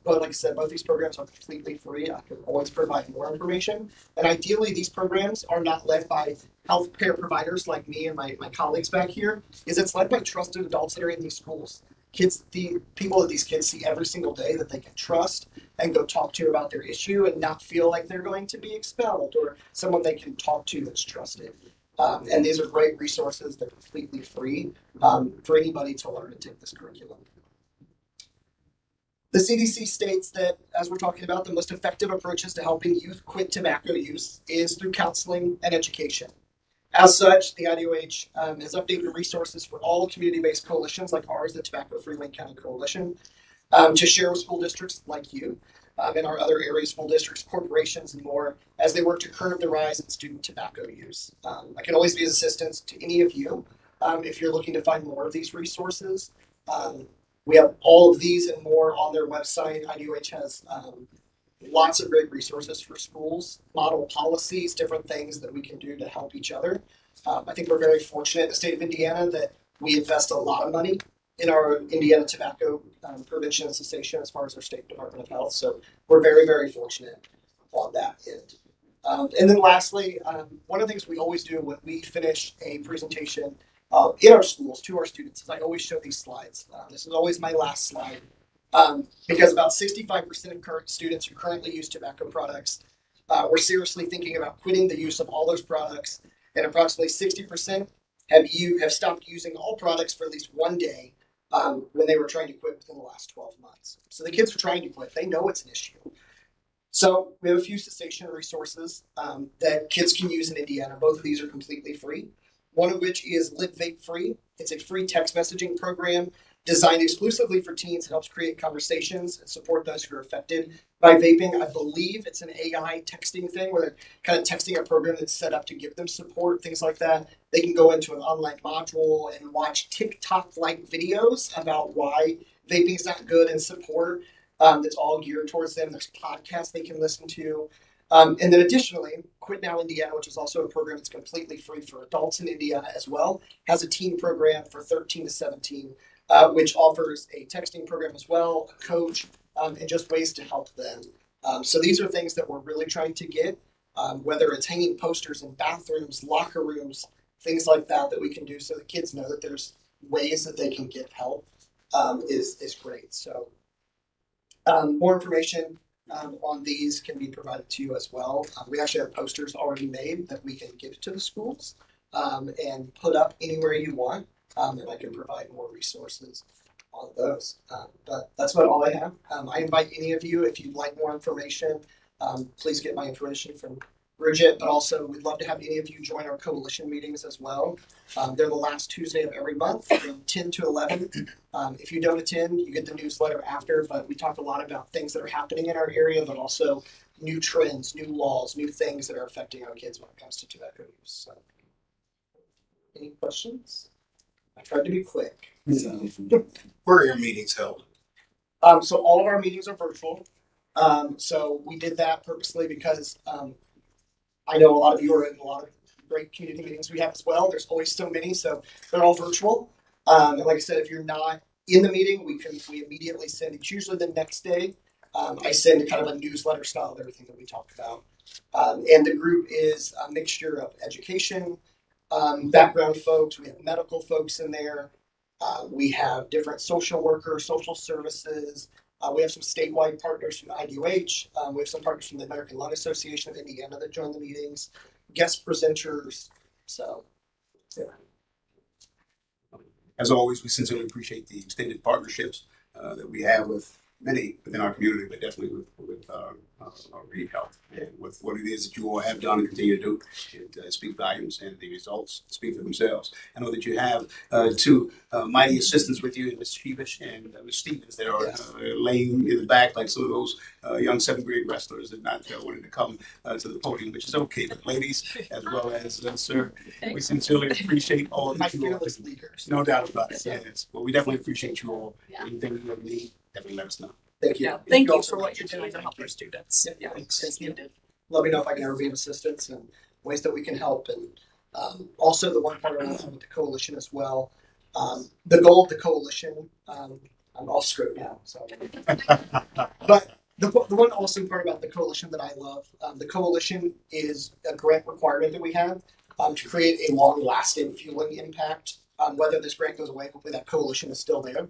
S20: But like I said, both these programs are completely free. I can always provide more information. And ideally, these programs are not led by healthcare providers like me and my colleagues back here, is it's led by trusted adults that are in these schools. Kids, the people that these kids see every single day that they can trust and go talk to about their issue and not feel like they're going to be expelled, or someone they can talk to that's trusted. And these are great resources. They're completely free for anybody to learn and take this curriculum. The CDC states that, as we're talking about, the most effective approaches to helping youth quit tobacco use is through counseling and education. As such, the IDOH has updated resources for all community-based coalitions like ours, the Tobacco Free Wayne County Coalition, to share with school districts like you and our other area school districts, corporations, and more as they work to curb the rise in student tobacco use. I can always be of assistance to any of you if you're looking to find more of these resources. We have all of these and more on their website. IDOH has lots of great resources for schools, model policies, different things that we can do to help each other. I think we're very fortunate in the state of Indiana that we invest a lot of money in our Indiana Tobacco Prevention and Cessation as far as our state Department of Health. So we're very, very fortunate on that end. And then lastly, one of the things we always do when we finish a presentation in our schools to our students is I always show these slides. This is always my last slide because about 65% of current students who currently use tobacco products were seriously thinking about quitting the use of all those products, and approximately 60% have stopped using all products for at least one day when they were trying to quit within the last 12 months. So the kids are trying to quit. They know it's an issue. So we have a few cessation resources that kids can use in Indiana. Both of these are completely free. One of which is Live Vape Free. It's a free text messaging program designed exclusively for teens. It helps create conversations and support those who are affected by vaping. I believe it's an AI texting thing where they're kind of texting a program that's set up to give them support, things like that. They can go into an online module and watch TikTok-like videos about why vaping is not good and support. That's all geared towards them. There's podcasts they can listen to. And then additionally, Quit Now Indiana, which is also a program that's completely free for adults in Indiana as well, has a teen program for 13 to 17, which offers a texting program as well, a coach, and just ways to help them. So these are things that we're really trying to get, whether it's hanging posters in bathrooms, locker rooms, things like that that we can do so the kids know that there's ways that they can get help is great. So more information on these can be provided to you as well. We actually have posters already made that we can give to the schools and put up anywhere you want, and I can provide more resources on those. But that's about all I have. I invite any of you, if you'd like more information, please get my information from Bridget, but also we'd love to have any of you join our coalition meetings as well. They're the last Tuesday of every month from 10 to 11. If you don't attend, you get the newsletter after, but we talk a lot about things that are happening in our area, but also new trends, new laws, new things that are affecting our kids when it comes to tobacco use. So, any questions? I tried to be quick.
S2: Where are your meetings held?
S20: So all of our meetings are virtual. So we did that purposely because I know a lot of you are in a lot of great community meetings we have as well. There's always so many, so they're all virtual. And like I said, if you're not in the meeting, we immediately send. It's usually the next day. I send kind of a newsletter style of everything that we talk about. And the group is a mixture of education, background folks. We have medical folks in there. We have different social workers, social services. We have some statewide partners from IDOH. We have some partners from the American Lung Association of Indiana that join the meetings, guest presenters. So, yeah.
S4: As always, we sincerely appreciate the extended partnerships that we have with many within our community, but definitely with our Read Health and with what it is that you all have done and continue to do. It speaks volumes, and the results speak for themselves. I know that you have two mighty assistants with you, Ms. Sheevish and Ms. Stevens, that are laying in the back like some of those young seventh grade wrestlers that not wanting to come to the podium, which is okay. But ladies, as well as sir, we sincerely appreciate all of you all. No doubt about it. Yes. Well, we definitely appreciate you all. Anything you ever need, definitely let us know.
S20: Thank you.
S12: Yeah, thank you for what you're doing to help our students.
S20: Yeah, thank you. Let me know if I can ever be of assistance and ways that we can help. And also the one part I want to have with the coalition as well. The goal of the coalition, I'm off script now, so. But the one awesome part about the coalition that I love, the coalition is a grant requirement that we have to create a long-lasting fueling impact. Whether this grant goes away, hopefully that coalition is still there.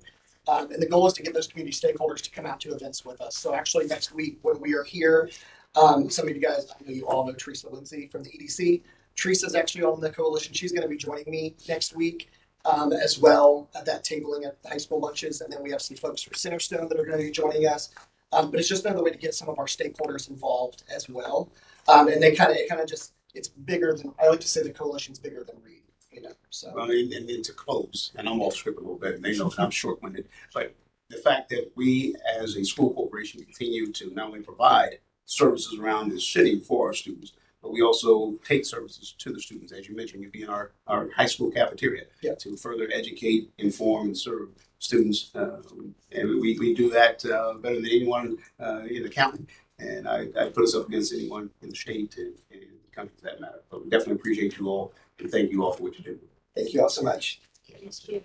S20: And the goal is to get those community stakeholders to come out to events with us. So actually next week when we are here, some of you guys, I know you all know Teresa Lindsay from the EDC. Teresa's actually on the coalition. She's going to be joining me next week as well at that tabling at the high school lunches. And then we have some folks from Centerstone that are going to be joining us. But it's just another way to get some of our stakeholders involved as well. And it kind of just it's bigger than, I like to say the coalition's bigger than Reed, you know, so.
S4: Well, and then to close, and I'm off script a little bit, and they know I'm short-winded, but the fact that we as a school corporation continue to not only provide services around the city for our students, but we also take services to the students. As you mentioned, you'd be in our high school cafeteria to further educate, inform, and serve students. And we do that better than anyone in the county. And I put us up against anyone in the state and the country for that matter. But we definitely appreciate you all and thank you all for what you do.
S20: Thank you all so much.
S3: Thank you.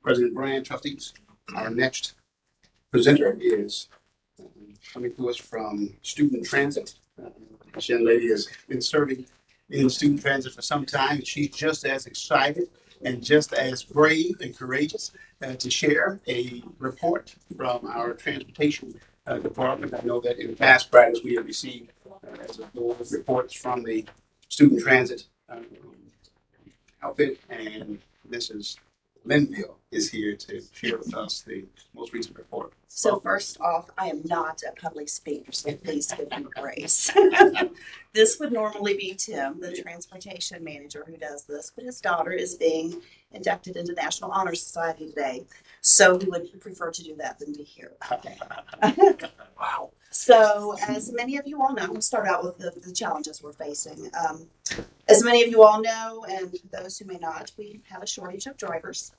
S4: President Brand, trustees, our next presenter is coming to us from Student Transit. This young lady has been serving in Student Transit for some time. She's just as excited and just as brave and courageous to share a report from our transportation department. I know that in past practice we have received as a board reports from the Student Transit outfit, and this is Linville is here to share with us the most recent report.
S21: So first off, I am not a public speaker, so please give me grace. This would normally be Tim, the transportation manager who does this, but his daughter is being inducted into National Honor Society today. So he would prefer to do that than be here.
S4: Wow.
S21: So as many of you all know, we'll start out with the challenges we're facing. As many of you all know, and those who may not, we have a shortage of drivers.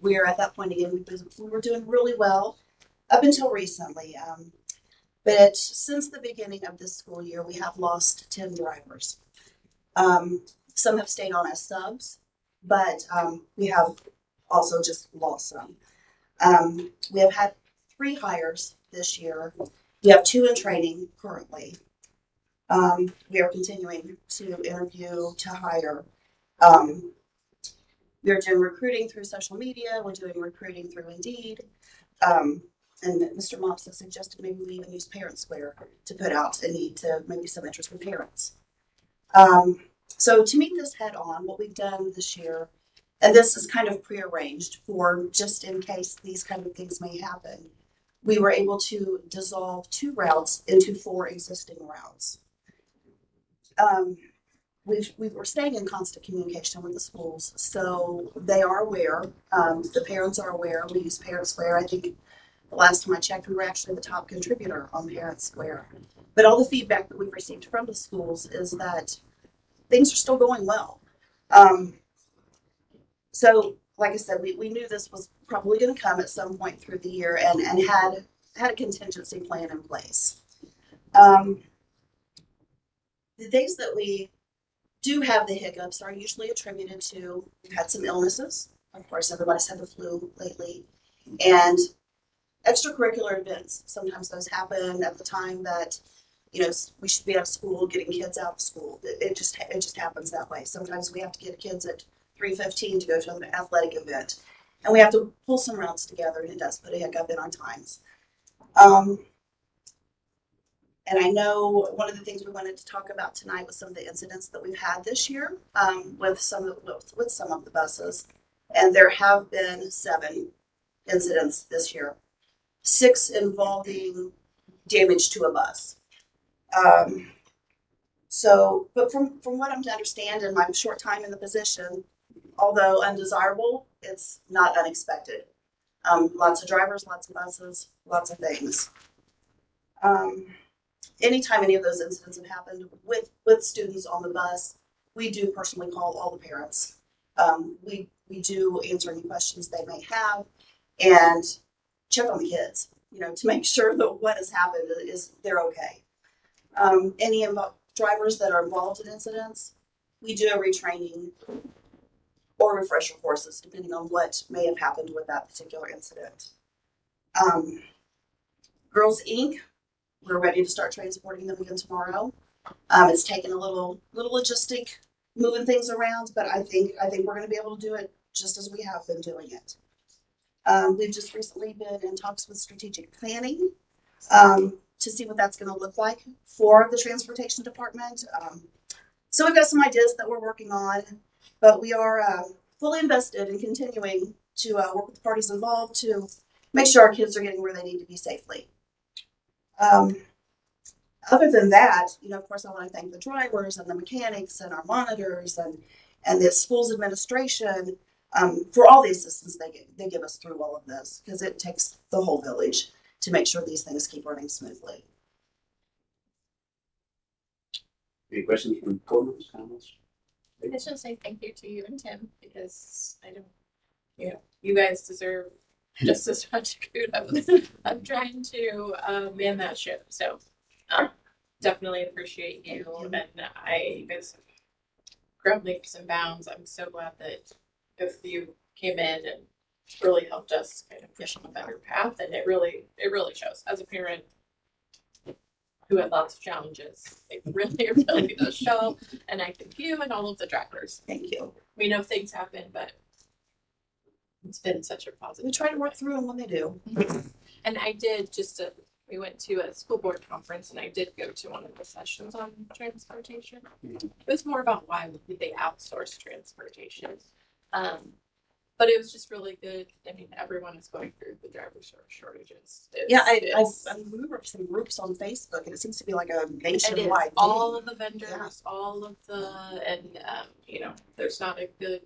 S21: We are at that point again, we were doing really well up until recently. But since the beginning of this school year, we have lost 10 drivers. Some have stayed on as subs, but we have also just lost some. We have had 3 hires this year. We have 2 in training currently. We are continuing to interview, to hire. We are doing recruiting through social media. We're doing recruiting through Indeed. And Mr. Mops has suggested maybe we even use Parent Square to put out a need to maybe some interest from parents. So to meet this head on, what we've done this year, and this is kind of prearranged for just in case these kind of things may happen, we were able to dissolve 2 routes into 4 existing routes. We were staying in constant communication with the schools, so they are aware. The parents are aware. We use Parent Square. I think the last time I checked, we were actually the top contributor on Parent Square. But all the feedback that we've received from the schools is that things are still going well. So, like I said, we knew this was probably going to come at some point through the year and had a contingency plan in place. The days that we do have the hiccups are usually attributed to, we've had some illnesses. Of course, everybody's had the flu lately. And extracurricular events. Sometimes those happen at the time that, you know, we should be out of school, getting kids out of school. It just happens that way. Sometimes we have to get kids at 3:15 to go to an athletic event. And we have to pull some routes together, and it does put a hiccup in on times. And I know one of the things we wanted to talk about tonight was some of the incidents that we've had this year with some of the buses. And there have been 7 incidents this year, 6 involving damage to a bus. But from what I'm to understand in my short time in the position, although undesirable, it's not unexpected. Lots of drivers, lots of buses, lots of things. Anytime any of those incidents have happened with students on the bus, we do personally call all the parents. We do answer any questions they may have and check on the kids, you know, to make sure that what has happened is they're okay. Any drivers that are involved in incidents, we do a retraining or refresher courses depending on what may have happened with that particular incident. Girls Inc., we're ready to start transporting them again tomorrow. It's taken a little logistic moving things around, but I think we're going to be able to do it just as we have been doing it. We've just recently been in talks with strategic planning to see what that's going to look like for the transportation department. So we've got some ideas that we're working on, but we are fully invested in continuing to work with the parties involved to make sure our kids are getting where they need to be safely. Other than that, of course, I want to thank the drivers and the mechanics and our monitors and the school's administration for all the assistance they give us through all of this, because it takes the whole village to make sure these things keep running smoothly.
S4: Any questions from board members, comments?
S16: I just want to say thank you to you and Tim, because I don't, you guys deserve just as much kudos. I'm trying to man that ship, so definitely appreciate you. And you guys have grown leaps and bounds. I'm so glad that both of you came in and really helped us kind of push on a better path. And it really shows. As a parent who had lots of challenges, it really does show. And I thank you and all of the drivers.
S21: Thank you.
S16: We know things happen, but it's been such a positive.
S21: We try to work through them when they do.
S16: And I did we went to a school board conference, and I did go to one of the sessions on transportation. It was more about why would they outsource transportation. But it was just really good. I mean, everyone is going through the driver shortages.
S21: We were some groups on Facebook, and it seems to be like a nationwide.
S16: All of the vendors, all of the, and there's not a good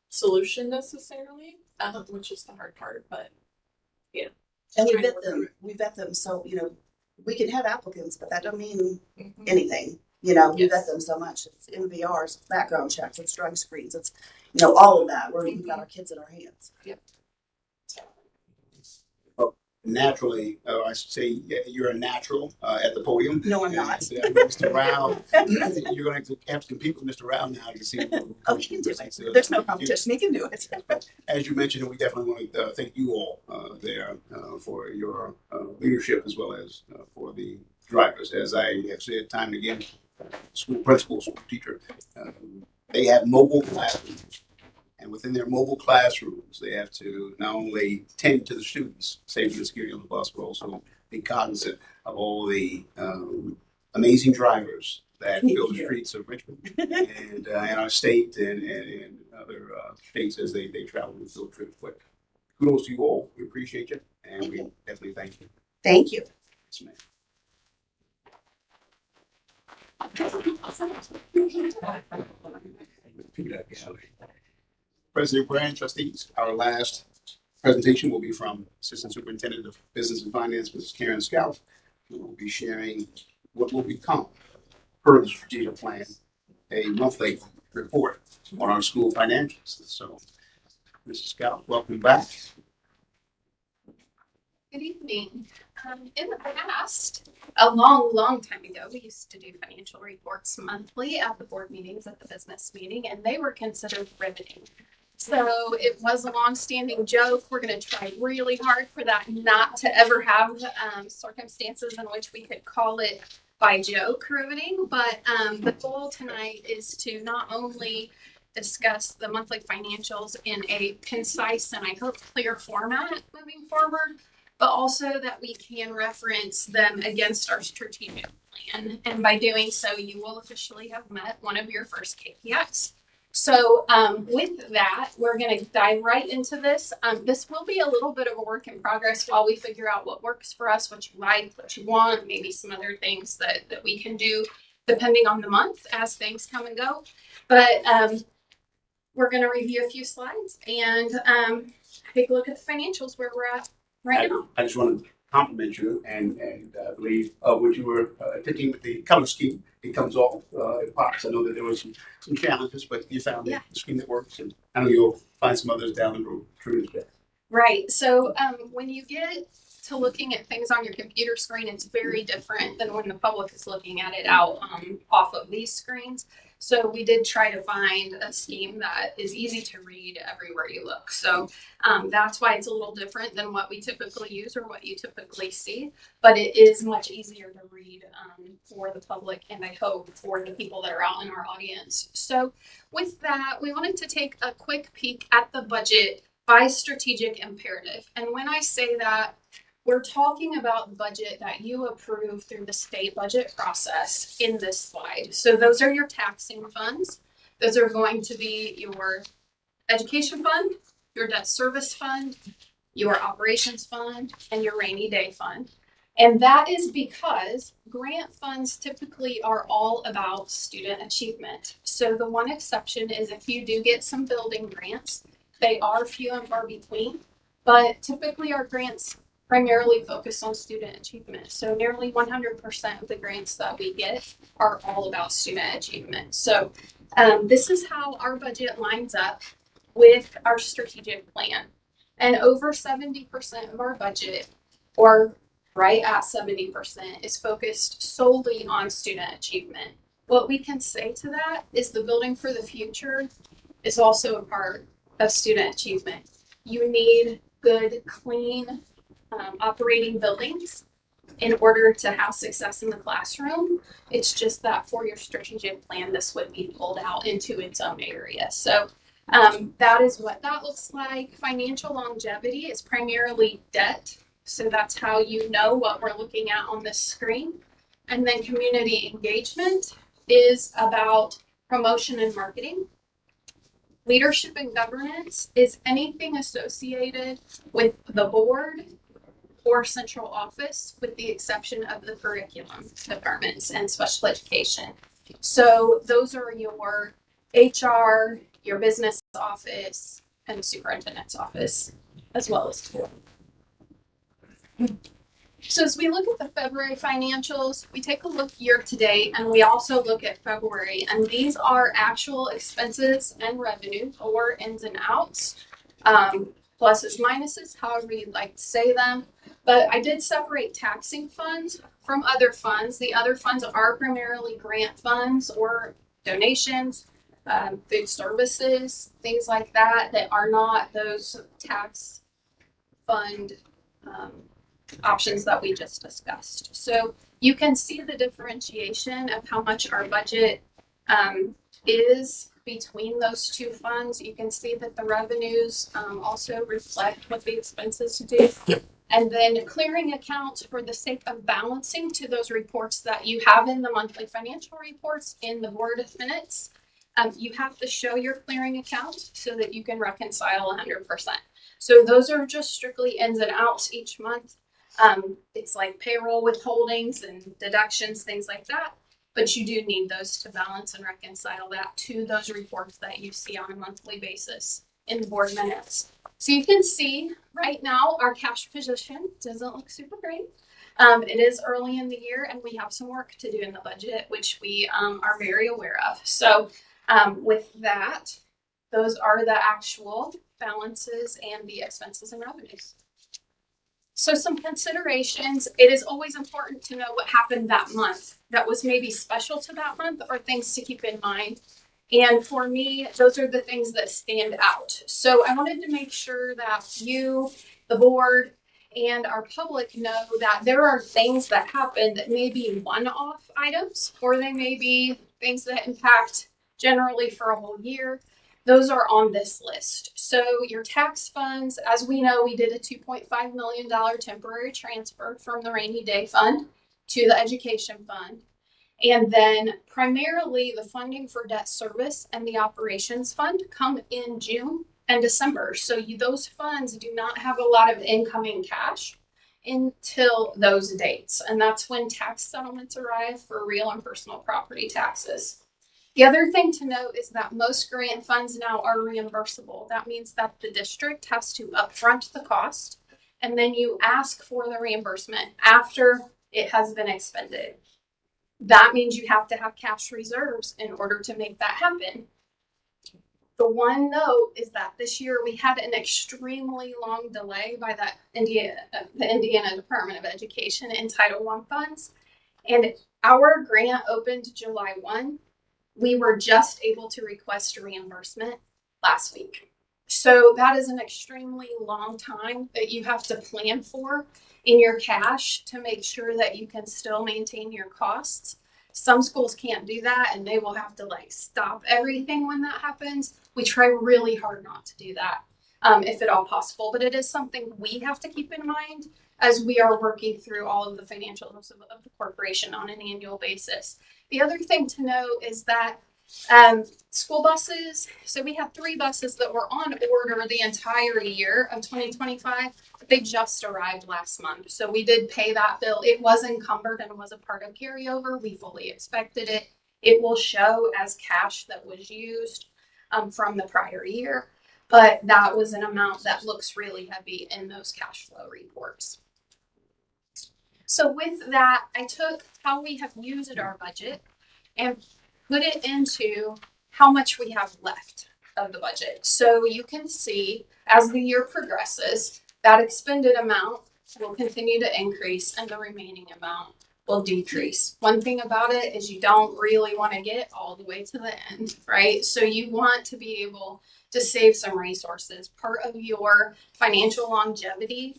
S16: solution necessarily, which is the hard part. But
S21: and we vet them, so we can have applicants, but that doesn't mean anything. We vet them so much. It's MVRs, background checks, it's drug screens, it's all of that where we've got our kids in our hands.
S16: Yep.
S4: Well, naturally, I should say you're a natural at the podium.
S21: No, I'm not.
S4: Mr. Rao, you're going to have to compete with Mr. Rao now to see.
S21: Oh, he can do it. There's no competition. He can do it.
S4: As you mentioned, we definitely want to thank you all there for your leadership as well as for the drivers. As I have said time and again, school principals, school teacher, they have mobile classrooms. And within their mobile classrooms, they have to not only tend to the students, safety and security on the bus, but also be cognizant of all the amazing drivers that fill the streets of Richmond and our state and other states as they travel and field trips. But kudos to you all. We appreciate you, and we definitely thank you.
S21: Thank you.
S4: Yes, ma'am. President Brand, trustees, our last presentation will be from Assistant Superintendent of Business and Finance, Mrs. Karen Scout, who will be sharing what will become, per the strategic plan, a monthly report on our school financials. So, Mrs. Scout, welcome back.
S7: Good evening. In the past, a long time ago, we used to do financial reports monthly at the board meetings, at the business meeting, and they were considered riveting. So it was a long-standing joke. We're going to try really hard for that not to ever have circumstances in which we could call it by joke riveting. But the goal tonight is to not only discuss the monthly financials in a concise and I hope clear format moving forward, but also that we can reference them against our strategic plan. And by doing so, you will officially have met one of your first KPIs. So with that, we're going to dive right into this. This will be a little bit of a work in progress while we figure out what works for us, what you like, what you want, maybe some other things that we can do depending on the month as things come and go. But we're going to review a few slides and take a look at the financials where we're at right now.
S4: I just want to compliment you and believe what you were attempting with the color scheme. It comes off, it pops. I know that there were some challenges, but you found the scheme that works, and I know you'll find some others down the road. True as that.
S7: Right. So when you get to looking at things on your computer screen, it's very different than when the public is looking at it out off of these screens. So we did try to find a scheme that is easy to read everywhere you look. So that's why it's a little different than what we typically use or what you typically see. But it is much easier to read for the public and I hope for the people that are out in our audience. So with that, we wanted to take a quick peek at the budget by strategic imperative. And when I say that, we're talking about the budget that you approve through the state budget process in this slide. So those are your taxing funds. Those are going to be your education fund, your debt service fund, your operations fund, and your rainy day fund.
S16: And that is because grant funds typically are all about student achievement. So the one exception is if you do get some building grants, they are few and far between, but typically our grants primarily focus on student achievement. So nearly 100% of the grants that we get are all about student achievement. So this is how our budget lines up with our strategic plan. And over 70% of our budget, or right at 70%, is focused solely on student achievement. What we can say to that is the building for the future is also a part of student achievement. You need good, clean, operating buildings in order to have success in the classroom. It's just that for your strategic plan, this would be pulled out into its own area. So that is what that looks like. Financial longevity is primarily debt. So that's how you know what we're looking at on this screen. And then community engagement is about promotion and marketing. Leadership and governance is anything associated with the board or central office, with the exception of the curriculum departments and special education. So those are your HR, your business office, and the superintendent's office, as well as school. So as we look at the February financials, we take a look year to date, and we also look at February, and these are actual expenses and revenue, or ins and outs, pluses, minuses, however you'd like to say them. But I did separate taxing funds from other funds. The other funds are primarily grant funds or donations, food services, things like that, that are not those tax fund options that we just discussed. So you can see the differentiation of how much our budget is between those two funds. You can see that the revenues also reflect what the expenses do. And then clearing accounts for the sake of balancing to those reports that you have in the monthly financial reports in the board minutes. You have to show your clearing account so that you can reconcile 100%. So those are just strictly ins and outs each month. It's like payroll withholdings and deductions, things like that. But you do need those to balance and reconcile that to those reports that you see on a monthly basis in the board minutes. So you can see right now our cash position doesn't look super great. It is early in the year and we have some work to do in the budget, which we are very aware of. So with that, those are the actual balances and the expenses and revenues. So some considerations, it is always important to know what happened that month that was maybe special to that month or things to keep in mind. And for me, those are the things that stand out. So I wanted to make sure that you, the board, and our public know that there are things that happen that may be one-off items, or they may be things that impact generally for a whole year. Those are on this list. So your tax funds, as we know, we did a $2.5 million temporary transfer from the rainy day fund to the education fund. And then primarily the funding for debt service and the operations fund come in June and December. So those funds do not have a lot of incoming cash until those dates. And that's when tax settlements arrive for real and personal property taxes. The other thing to note is that most grant funds now are reimbursable. That means that the district has to upfront the cost, and then you ask for the reimbursement after it has been expended. That means you have to have cash reserves in order to make that happen. The one note is that this year we had an extremely long delay by the Indiana Department of Education in Title I funds, and our grant opened July 1. We were just able to request a reimbursement last week. So that is an extremely long time that you have to plan for in your cash to make sure that you can still maintain your costs. Some schools can't do that and they will have to stop everything when that happens. We try really hard not to do that if at all possible, but it is something we have to keep in mind as we are working through all of the financials of the corporation on an annual basis. The other thing to note is that
S7: School buses. So we have 3 buses that were on order the entire year of 2025. They just arrived last month. So we did pay that bill. It was encumbered and was a part of carryover. We fully expected it. It will show as cash that was used from the prior year. But that was an amount that looks really heavy in those cash flow reports. So with that, I took how we have used our budget and put it into how much we have left of the budget. So you can see as the year progresses, that expended amount will continue to increase and the remaining amount will decrease. One thing about it is you don't really want to get all the way to the end, right? So you want to be able to save some resources. Part of your financial longevity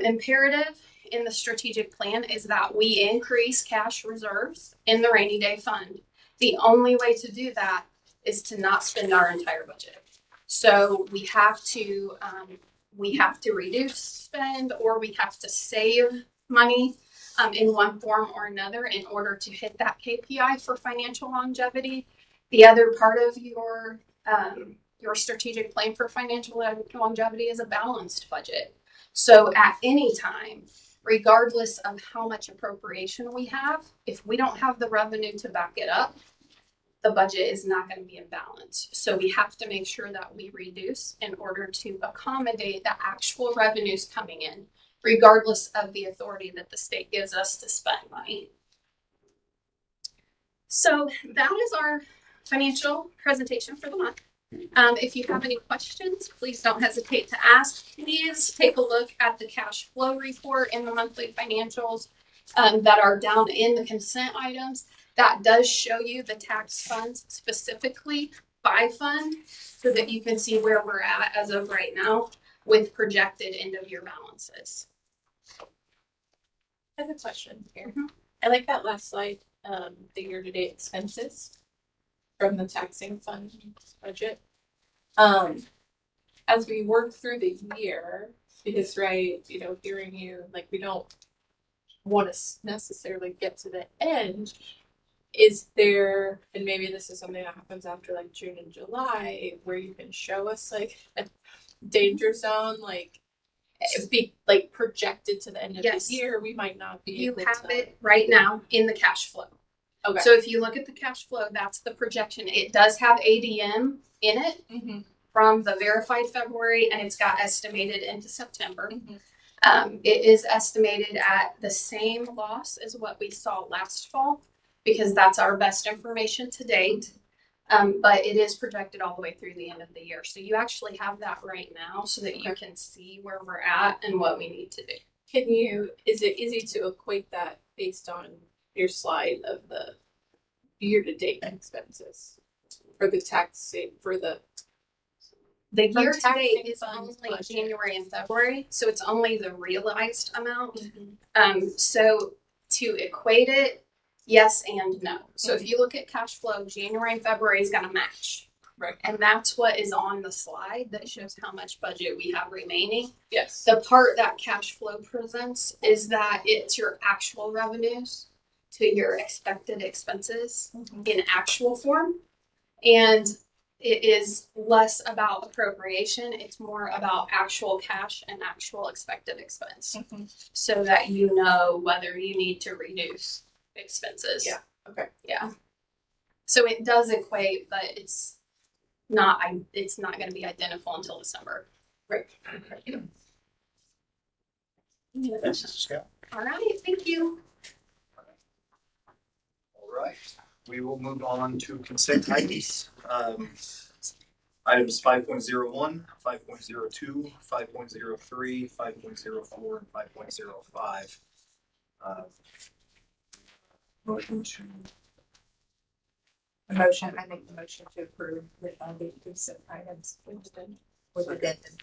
S7: imperative in the strategic plan is that we increase cash reserves in the rainy day fund. The only way to do that is to not spend our entire budget. So we have to reduce spend, or we have to save money in one form or another in order to hit that KPI for financial longevity. The other part of your strategic plan for financial longevity is a balanced budget. So at any time, regardless of how much appropriation we have, if we don't have the revenue to back it up, the budget is not going to be in balance. So we have to make sure that we reduce in order to accommodate the actual revenues coming in, regardless of the authority that the state gives us to spend money. So that is our financial presentation for the month. If you have any questions, please don't hesitate to ask. Please take a look at the cash flow report in the monthly financials that are down in the consent items. That does show you the tax funds specifically by fund so that you can see where we're at as of right now with projected end of year balances.
S1: I have a question here. I like that last slide, the year-to-date expenses from the taxing fund budget. As we work through the year, because hearing you, like, we don't want to necessarily get to the end. Is there, and maybe this is something that happens after like June and July, where you can show us like a danger zone, like be like projected to the end of the year, we might not be
S7: You
S1: able
S7: have
S1: to.
S7: it right now in the cash flow.
S1: Okay.
S7: So if you look at the cash flow, that's the projection. It does have ADM in it from the verified February, and it's got estimated into September. It is estimated at the same loss as what we saw last fall, because that's our best information to date. But it is projected all the way through the end of the year. So you actually have that right now so that you can see where we're at and what we need to do.
S1: Is it easy to equate that based on your slide of the year-to-date expenses for the tax for the
S7: year to date is only January and February, so it's only the realized amount. So to equate it, yes and no. So if you look at cash flow, January and February is going to match.
S1: Right.
S7: And that's what is on the slide that shows how much budget we have remaining.
S1: Yes.
S7: The part that cash flow presents is that it's your actual revenues to your expected expenses in actual form. And it is less about appropriation. It's more about actual cash and actual expected expense. So that you know whether you need to reduce expenses.
S1: Yeah. Okay.
S7: Yeah. So it does equate, but it's not going to be identical until December.
S1: Right.
S7: All right. Thank you.
S17: All right, we will move on to consent items. Items 5.01, 5.02, 5.03, 5.04, and 5.05. Motion to.
S1: I make the motion to approve the consent items listed with addendum.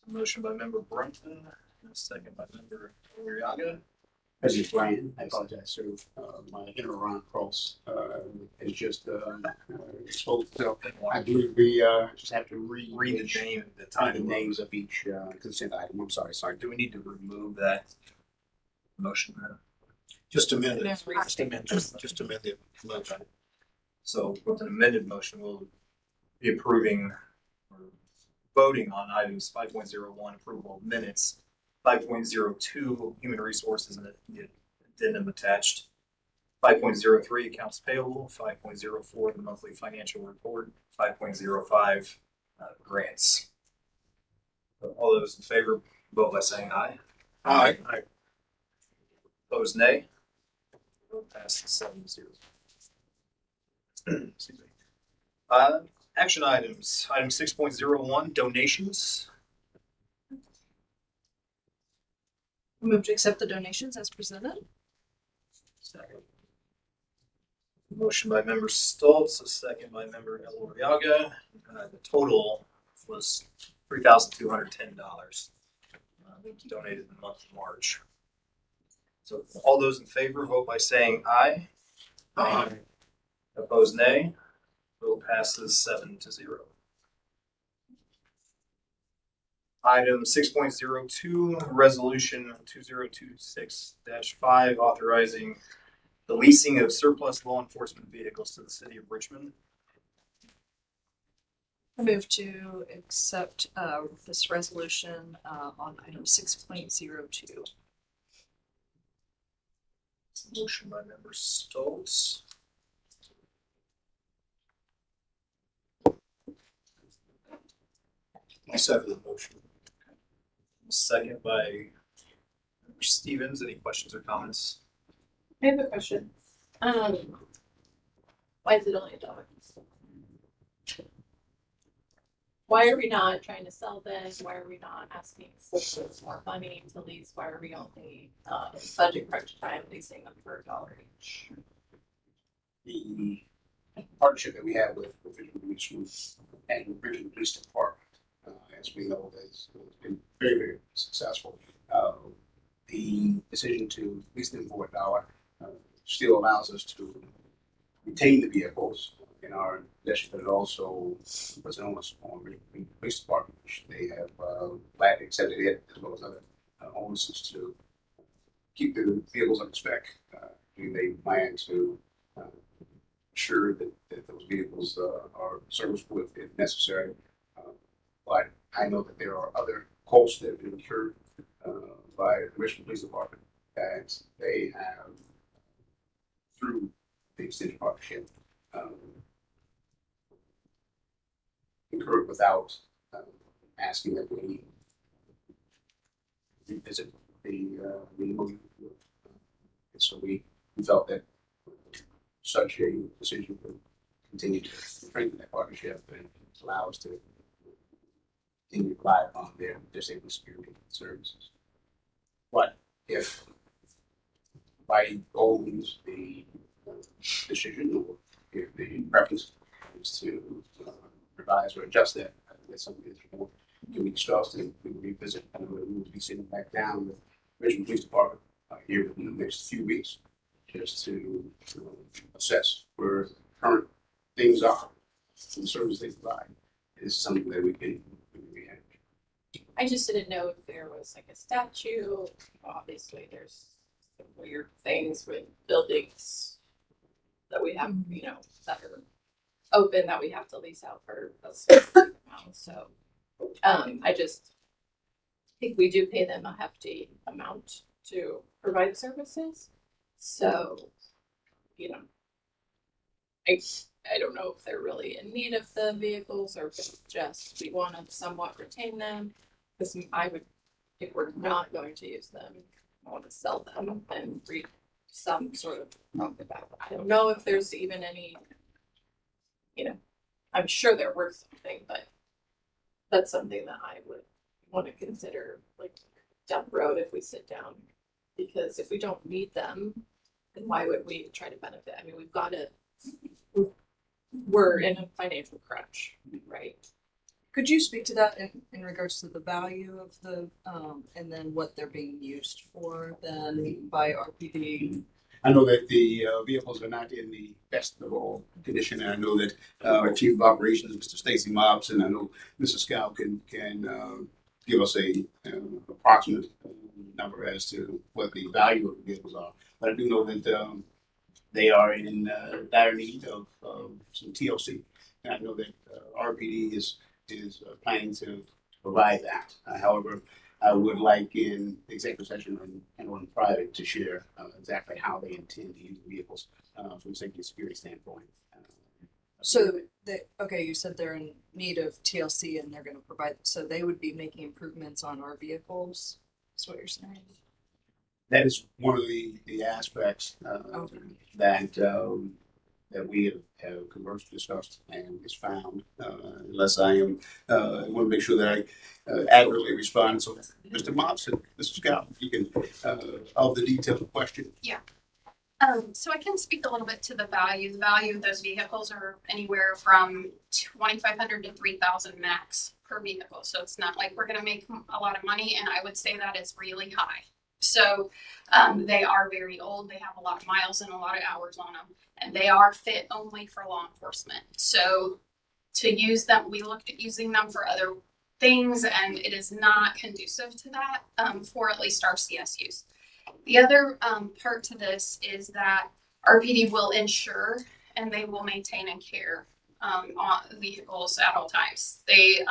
S17: Motion by member Brunton, second by member Uriaga.
S4: President Brian, I apologize, sir. My inner Ron Cross is just spoke. So I believe we just have to read
S17: the name and the title.
S4: The names of each consent item. I'm sorry.
S17: Do we need to remove that motion?
S2: Just amend it.
S17: Just amend the motion. So with an amended motion, we'll be approving or voting on items 5.01, approval of minutes, 5.02, human resources and the addendum attached, 5.03, accounts payable, 5.04, the monthly financial report, 5.05, grants. So all those in favor, vote by saying aye.
S2: Aye.
S17: Opposed, nay. Passes 7-0. Excuse me. Action items. Item 6.01, donations.
S12: Move to accept the donations as presented.
S17: Second. Motion by member Stoltz, a second by member Eloriaga. The total was $3,210 donated in the month of March. So all those in favor, vote by saying aye.
S2: Aye.
S17: Opposed, nay. Vote passes 7-0. Item 6.02, resolution 2026-5, authorizing the leasing of surplus law enforcement vehicles to the city of Richmond.
S12: I move to accept this resolution on item 6.02.
S17: Motion by member Stoltz.
S2: I second the motion.
S17: Second by member Stevens. Any questions or comments?
S1: I have a question. Why is it only $1? Why are we not trying to sell this? Why are we not asking for more money to lease? Why are we only budget crunch time leasing them for $1 each?
S4: The partnership that we have with Richmond and Richmond Police Department, as we know, has been very, very successful. The decision to lease them for $1 still allows us to retain the vehicles in our possession, but it also puts an onus on the police department, which they have gladly accepted it, as well as other onuses to keep the vehicles up to spec. They plan to ensure that those vehicles are serviceable if necessary. But I know that there are other costs that have been incurred by the Richmond Police Department that they have through the extended partnership incurred without asking that we revisit the MOU. And so we felt that such a decision would continue to strengthen that partnership and allow us to continue to rely upon their safety security services. But if by owns the decision, or if the preference is to revise or adjust that, that's something that's more can be discussed and we will revisit. And we will be sitting back down with Richmond Police Department here in the next few weeks just to assess where current things are and the service they provide. Is something that we can manage.
S1: I just didn't know if there was like a statute. Obviously, there's some weird things with buildings that we have, that are open that we have to lease out for a certain amount. So, I just think we do pay them a hefty amount to provide services. So, I don't know if they're really in need of the vehicles or if it's just we want to somewhat retain them. Because I would, if we're not going to use them, I want to sell them and reap some sort of profit back. I don't know if there's even any, I'm sure they're worth something, but that's something that I would want to consider like down the road if we sit down. Because if we don't need them, then why would we try to benefit? I mean, we're in a financial crunch, right?
S12: Could you speak to that in regards to the value of the, and then what they're being used for then by RPD?
S4: I know that the vehicles are not in the best of all condition, and I know that our Chief of Operations, Mr. Stacy Mobs, and I know Mr. Scow can give us a approximate number as to what the value of the vehicles are. but I do know that they are in dire need of some TLC. And I know that RPD is planning to provide that. However, I would like in the executive session and on private to share exactly how they intend to use the vehicles from a safety and security standpoint.
S12: So okay, you said they're in need of TLC and they're gonna provide, so they would be making improvements on our vehicles, is what you're saying?
S4: That is one of the aspects that we have conversed, discussed, and is found. Unless I am, I want to make sure that I accurately respond. So, Mr. Mobson, Mr. Scott, you can of the detailed question.
S16: Yeah. So I can speak a little bit to the value. The value of those vehicles are anywhere from $2,500 to $3,000 max per vehicle. So it's not like we're going to make a lot of money, and I would say that is really high. So they are very old. They have a lot of miles and a lot of hours on them, and they are fit only for law enforcement. So to use them, we looked at using them for other things, and it is not conducive to that for at least RCS use. The other part to this is that RPD will insure and they will maintain and care on vehicles at all times. They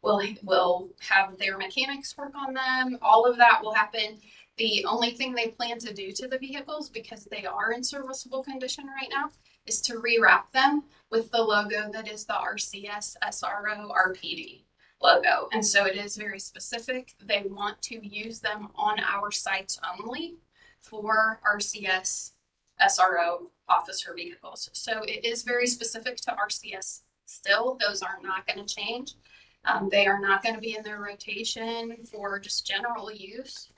S16: will have their mechanics work on them. All of that will happen. The only thing they plan to do to the vehicles, because they are in serviceable condition right now, is to rewrap them with the logo that is the RCS SRO RPD logo. And so it is very specific. They want to use them on our sites only for RCS SRO officer vehicles. So it is very specific to RCS still. Those are not going to change. They are not going to be in their rotation for just general use.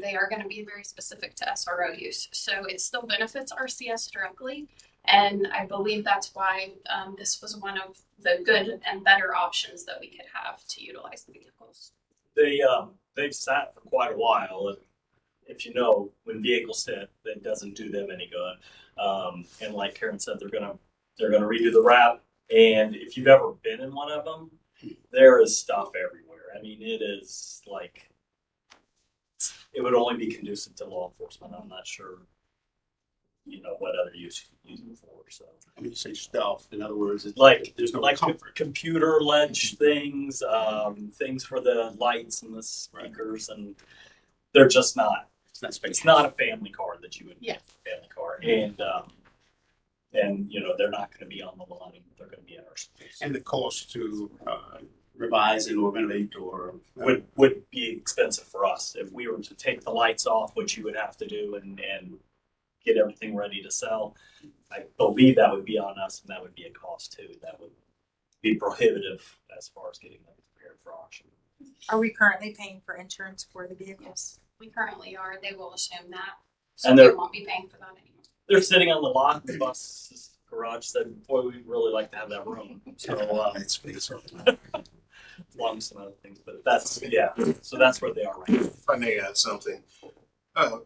S16: They are going to be very specific to SRO use. So it still benefits RCS directly. And I believe that's why this was one of the good and better options that we could have to utilize the vehicles.
S8: They've sat for quite a while, and if you know, when vehicles sit, that doesn't do them any good. And like Karen said, they're gonna redo the wrap. And if you've ever been in one of them, there is stuff everywhere. I mean, it is like it would only be conducive to law enforcement. I'm not sure, what other use you use them for. So
S4: I mean, you say stuff. In other words, it's
S8: like
S4: there's no
S8: like
S4: comfort.
S8: computer ledge things, things for the lights and the speakers, and they're just not. It's not a family car that you would get a family car, and they're not going to be on the line. They're going to be in our space.
S4: And the cost to revise and or renovate or
S8: would be expensive for us if we were to take the lights off, which you would have to do, and get everything ready to sell. I believe that would be on us, and that would be a cost too. That would be prohibitive as far as getting them prepared for auction.
S15: Are we currently paying for insurance for the vehicles?
S16: We currently are. They will assume that. So
S8: And
S16: we
S8: they're-
S16: won't be paying for that anymore.
S8: They're sitting on the lot. The bus garage said, "Boy, we'd really like to have that room." So along with some other things, but that's So that's where they are right now.
S2: If I may add something,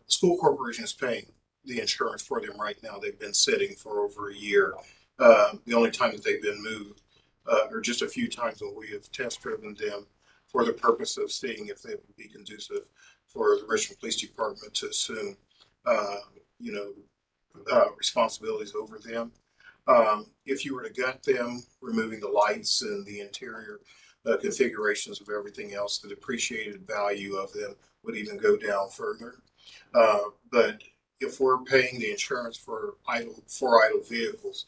S2: school corporation is paying the insurance for them right now. They've been sitting for over a year. The only time that they've been moved, or just a few times when we have test driven them for the purpose of seeing if they would be conducive for the Richmond Police Department to assume, responsibilities over them. If you were to gut them, removing the lights and the interior configurations of everything else, the depreciated value of them would even go down further. But if we're paying the insurance for idle vehicles,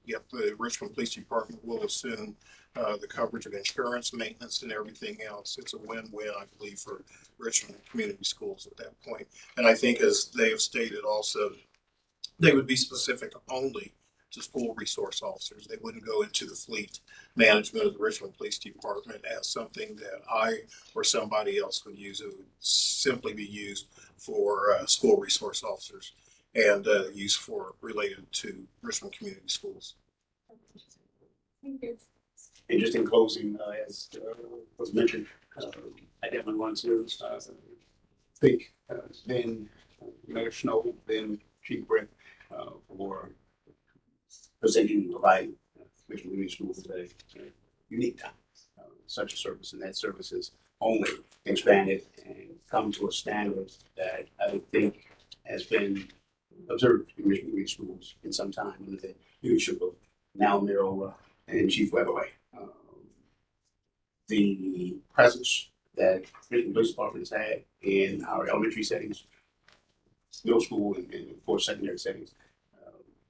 S2: the Richmond Police Department will assume the coverage of insurance, maintenance, and everything else. It's a win-win, I believe, for Richmond Community Schools at that point. And I think, as they have stated also, they would be specific only to school resource officers. They wouldn't go into the fleet management of the Richmond Police Department as something that I or somebody else would use. It would simply be used for school resource officers and used for related to Richmond Community Schools.
S16: Thank you.
S4: And just in closing, as was mentioned, I definitely want to thank then Mayor Snow, then Chief Britt, for presenting and providing Richmond Community Schools today. Unique time, such a service, and that service is only expanded and come to a standard that I think has been observed in Richmond Community Schools in some time under the leadership of now Mayor and Chief Weatherly. The presence that Richmond Police Department has had in our elementary settings, middle school, and of course secondary settings,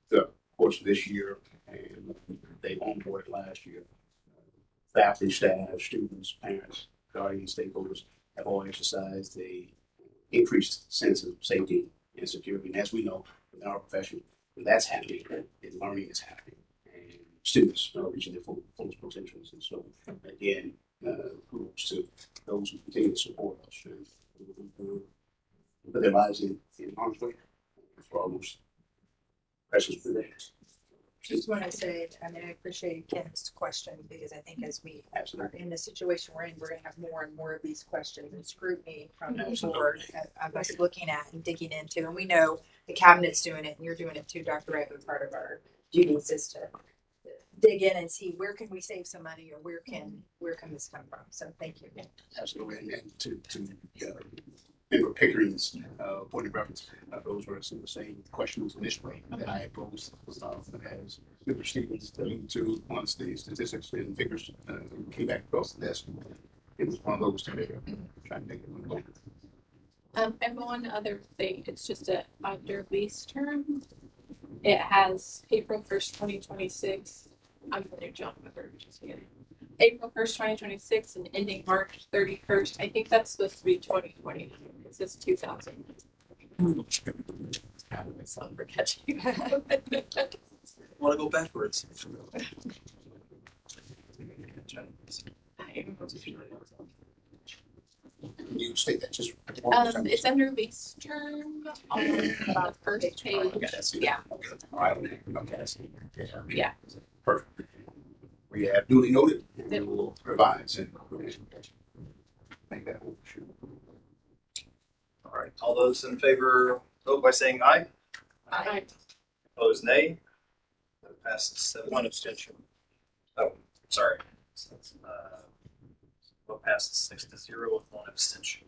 S4: the course of this year, and they onboarded last year. Faculty, staff, students, parents, guardians, stakeholders have all exercised a increased sense of safety and security. And as we know, in our profession, when that's happening, and learning is happening, and students are reaching their fullest potentials. And so, again, kudos to those who continue to support us and put their lives in harm's way for almost precious possessions.
S15: Just want to say, I mean, I appreciate Ken's question because I think as we are in the situation we're in, we're going to have more and more of these questions and scrutiny from the board. I was looking at and digging into, and we know the cabinet's doing it, and you're doing it too, Dr. Wright. But part of our duties is to dig in and see where can we save some money or where can this come from. So thank you.
S4: Absolutely, and to Member Pickering's point of reference, those were some of the same questions initially that I had posed as Member Stevens to once the statistics and figures came back across the desk. It was one of those trying to make it look.
S1: And one other thing, it's just a under lease term. It has April 1st, 2026. I'm the new John member, just kidding. April 1st, 2026 and ending March 31st. I think that's supposed to be 2020. It says 2000. Myself for catching.
S17: Want to go backwards?
S4: You state that just
S1: It's under lease term on the first page. Yeah.
S4: All right. Okay.
S1: Yeah.
S4: Perfect. We have duly noted and we'll revise and make that whole shoot.
S17: All right. All those in favor vote by saying aye.
S1: Aye.
S17: Opposed, nay. That passes 7.
S2: One abstention.
S17: Oh, sorry. Vote passes 6-0 with 1 abstention.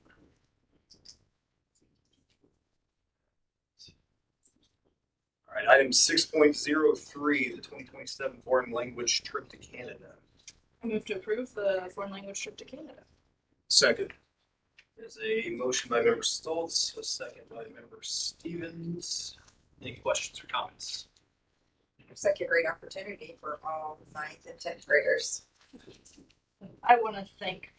S17: All right, item 6.03, the 2027 foreign language trip to Canada.
S12: I move to approve the foreign language trip to Canada.
S2: Second.
S17: There's a motion by Member Stoltz, a second by Member Stevens. Any questions or comments?
S15: It's like a great opportunity for all 9th and 10th graders.
S12: I want to thank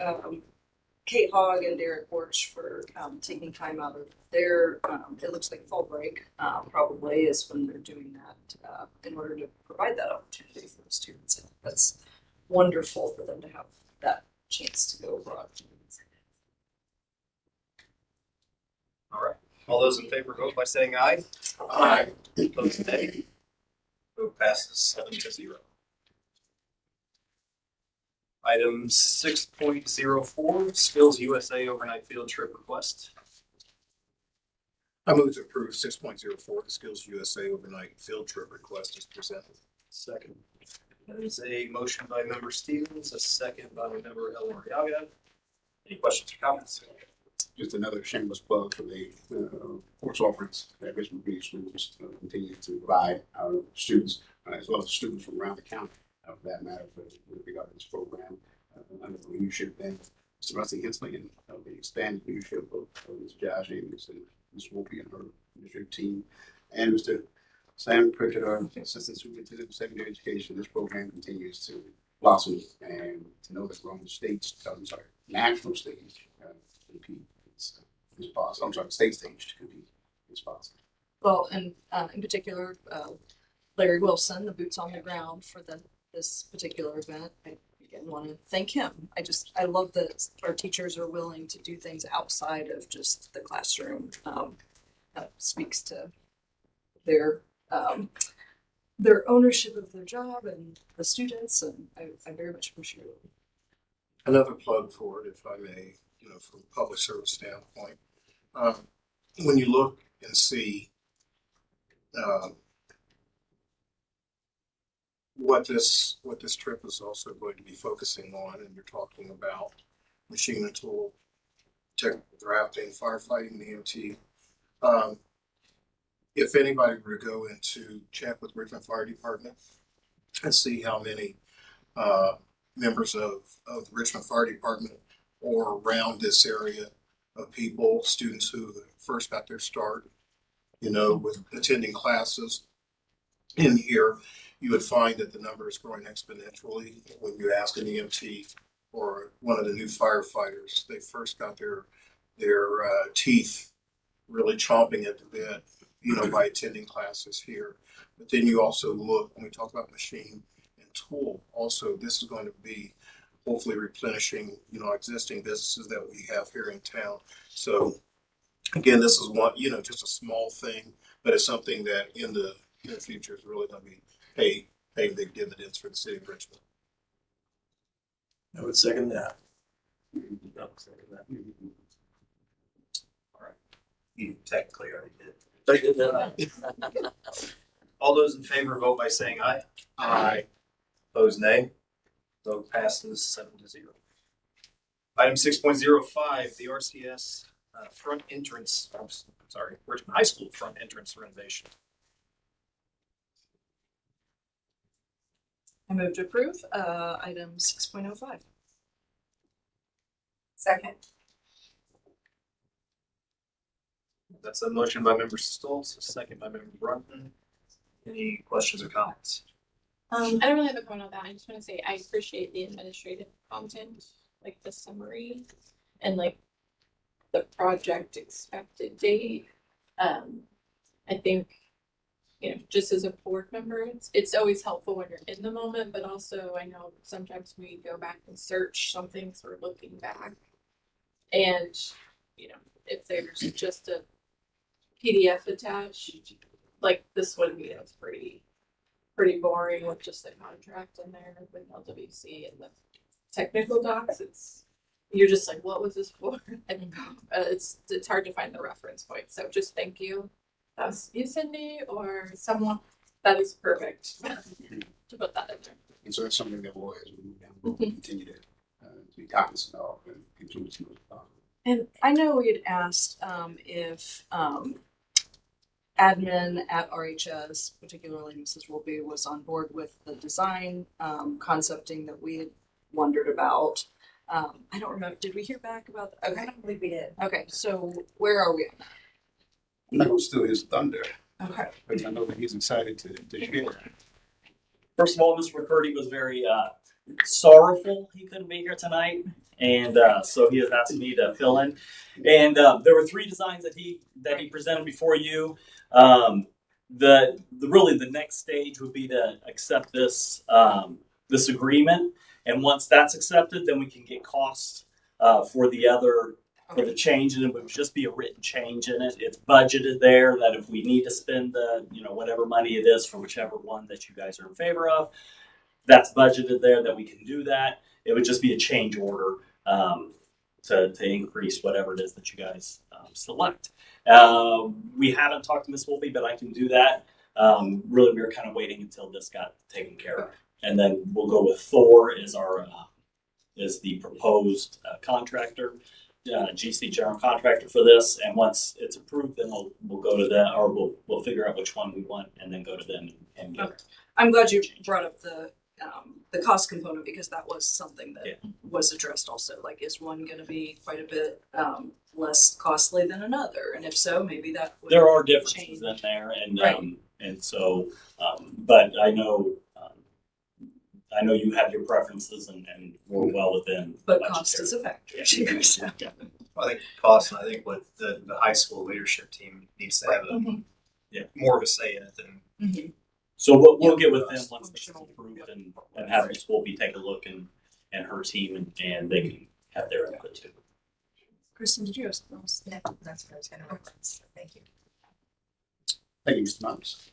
S12: Kate Hogg and Derek Borch for taking time out of their, it looks like fall break, probably is when they're doing that in order to provide that opportunity for the students. That's wonderful for them to have that chance to go abroad.
S17: All right. All those in favor vote by saying aye.
S2: Aye.
S17: Opposed, nay. Vote passes 7-0. Item 6.04, Skills USA overnight field trip request.
S2: I move to approve 6.04, the Skills USA overnight field trip request is presented.
S17: Second. There's a motion by Member Stevens, a second by Member Elmore-Yaga. Any questions or comments?
S4: Just another shameless plug for the course offerings that Richmond Community Schools continue to provide our students, as well as students from around the county, for that matter, with regard to this program, under the leadership then Mr. Rusty Hensley and the expanded leadership of Mr. Josh Ames and Ms. Wolpe and her leadership team, and Mr. Sam Pritchard, our Assistant Superintendent of Secondary Education. This program continues to blossom, and to know that we're on the national stage to compete is possible. I'm sorry, state stage to compete is possible.
S12: Well, and in particular, Larry Wilson, the boots on the ground for this particular event. I again want to thank him. I love that our teachers are willing to do things outside of just the classroom. That speaks to their ownership of their job and the students, and I very much appreciate it.
S2: Another plug for it, if I may, from a public service standpoint. When you look and see what this trip is also going to be focusing on, and you're talking about machine and tool, technical drafting, firefighting, EMT. if anybody were to go into check with Richmond Fire Department and see how many members of the Richmond Fire Department or around this area of people, students who first got their start, with attending classes in here, you would find that the number is growing exponentially. When you ask an EMT or one of the new firefighters, they first got their teeth really chomping at the bit, by attending classes here. But then you also look, when we talk about machine and tool, also this is going to be hopefully replenishing, existing businesses that we have here in town. So again, this is one, just a small thing, but it's something that in the future is really going to be pay big dividends for the city of Richmond.
S17: I would second that. I'll second that. All right. You technically already did. I did that. All those in favor vote by saying aye. Aye. Opposed, nay. Vote passes 7-0. Item 6.05, the RCS Richmond High School front entrance renovation.
S12: I move to approve item 6.05.
S15: Second.
S17: That's a motion by member Stoltz, a second by member Brunton. Any questions or comments?
S1: I don't really have a comment on that. I just want to say I appreciate the administrative content, like the summary and like the project expected date. I think, just as a board member, it's always helpful when you're in the moment, but also I know sometimes we go back and search something sort of looking back. And, if there's just a PDF attached, like this one, it's pretty boring with just the contract in there with LWC and the technical docs. You're just like, what was this for? And it's hard to find the reference point. So just thank you. That's you, Cindy, or someone. That is perfect to put that in there.
S4: And so that's something that we'll, as we move down, we'll continue to be cognizant of and continue to move on.
S12: And I know we had asked if admin at RHS, particularly Mrs. Wilby, was on board with the design concepting that we had wondered about. I don't remember. Did we hear back about that? Okay.
S15: I don't believe we did.
S12: Okay, so where are we?
S4: I'm not going to steal his thunder.
S12: Okay.
S4: But I know that he's excited to share.
S8: First of all, Mr. McCurdy was very sorrowful he couldn't be here tonight, and so he has asked me to fill in. And there were 3 designs that he presented before you. The next stage would be to accept this this agreement, and once that's accepted, then we can get costs for the change, and it would just be a written change in it. It's budgeted there that if we need to spend the whatever money it is for whichever one that you guys are in favor of, that's budgeted there that we can do that. It would just be a change order to increase whatever it is that you guys select. We haven't talked to Ms. Wolpe, but I can do that. Really, we were kind of waiting until this got taken care of, and then we'll go with Thor as is the proposed contractor. GC general contractor for this, and once it's approved, then we'll go to them, or we'll figure out which one we want, and then go to them and get.
S12: Okay. I'm glad you brought up the cost component, because that was something that was addressed also. Like, is one going to be quite a bit less costly than another? And if so, maybe that would
S8: there are differences
S12: change
S8: in there, and
S12: right.
S8: And so, but I know you have your preferences, and we're well within.
S12: But cost is a factor.
S17: Yeah. I think cost, and I think what the high school leadership team needs to have more of a say in it than.
S8: So we'll get with them once this is approved, and have Ms. Wolpe take a look, and her team, and they can have their input too.
S12: Kristen, did you have something else?
S15: No, that's what I was going to reference. Thank you.
S4: Thank you, Mr. Miles.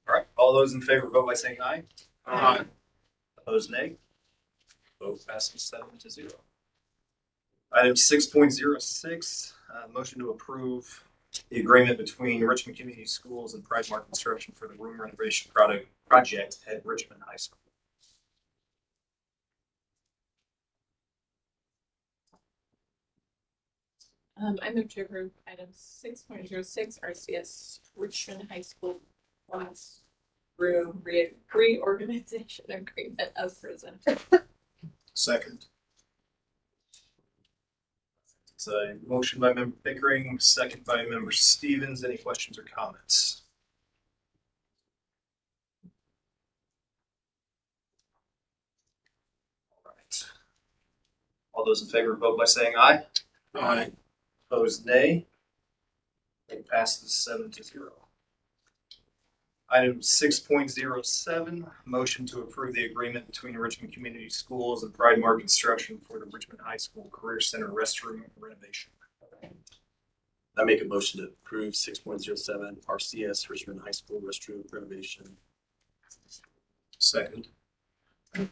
S17: All right. All those in favor vote by saying aye.
S4: Aye.
S17: Opposed, nay. Vote passes 7-0. Item 6.06, motion to approve the agreement between Richmond Community Schools and Pridemark Construction for the room renovation project at Richmond High School.
S1: I move to approve item 6.06 RCS Richmond High School classroom reorganization agreement as presented.
S2: Second.
S17: It's a motion by member Pickering, second by member Stevens. Any questions or comments? All right. All those in favor vote by saying aye.
S2: Aye.
S17: Opposed, nay. It passes 7-0. Item 6.07, motion to approve the agreement between Richmond Community Schools and Pride Mark Construction for the Richmond High School Career Center restroom renovation.
S18: I make a motion to approve 6.07 RCS Richmond High School restroom renovation.
S17: Second. That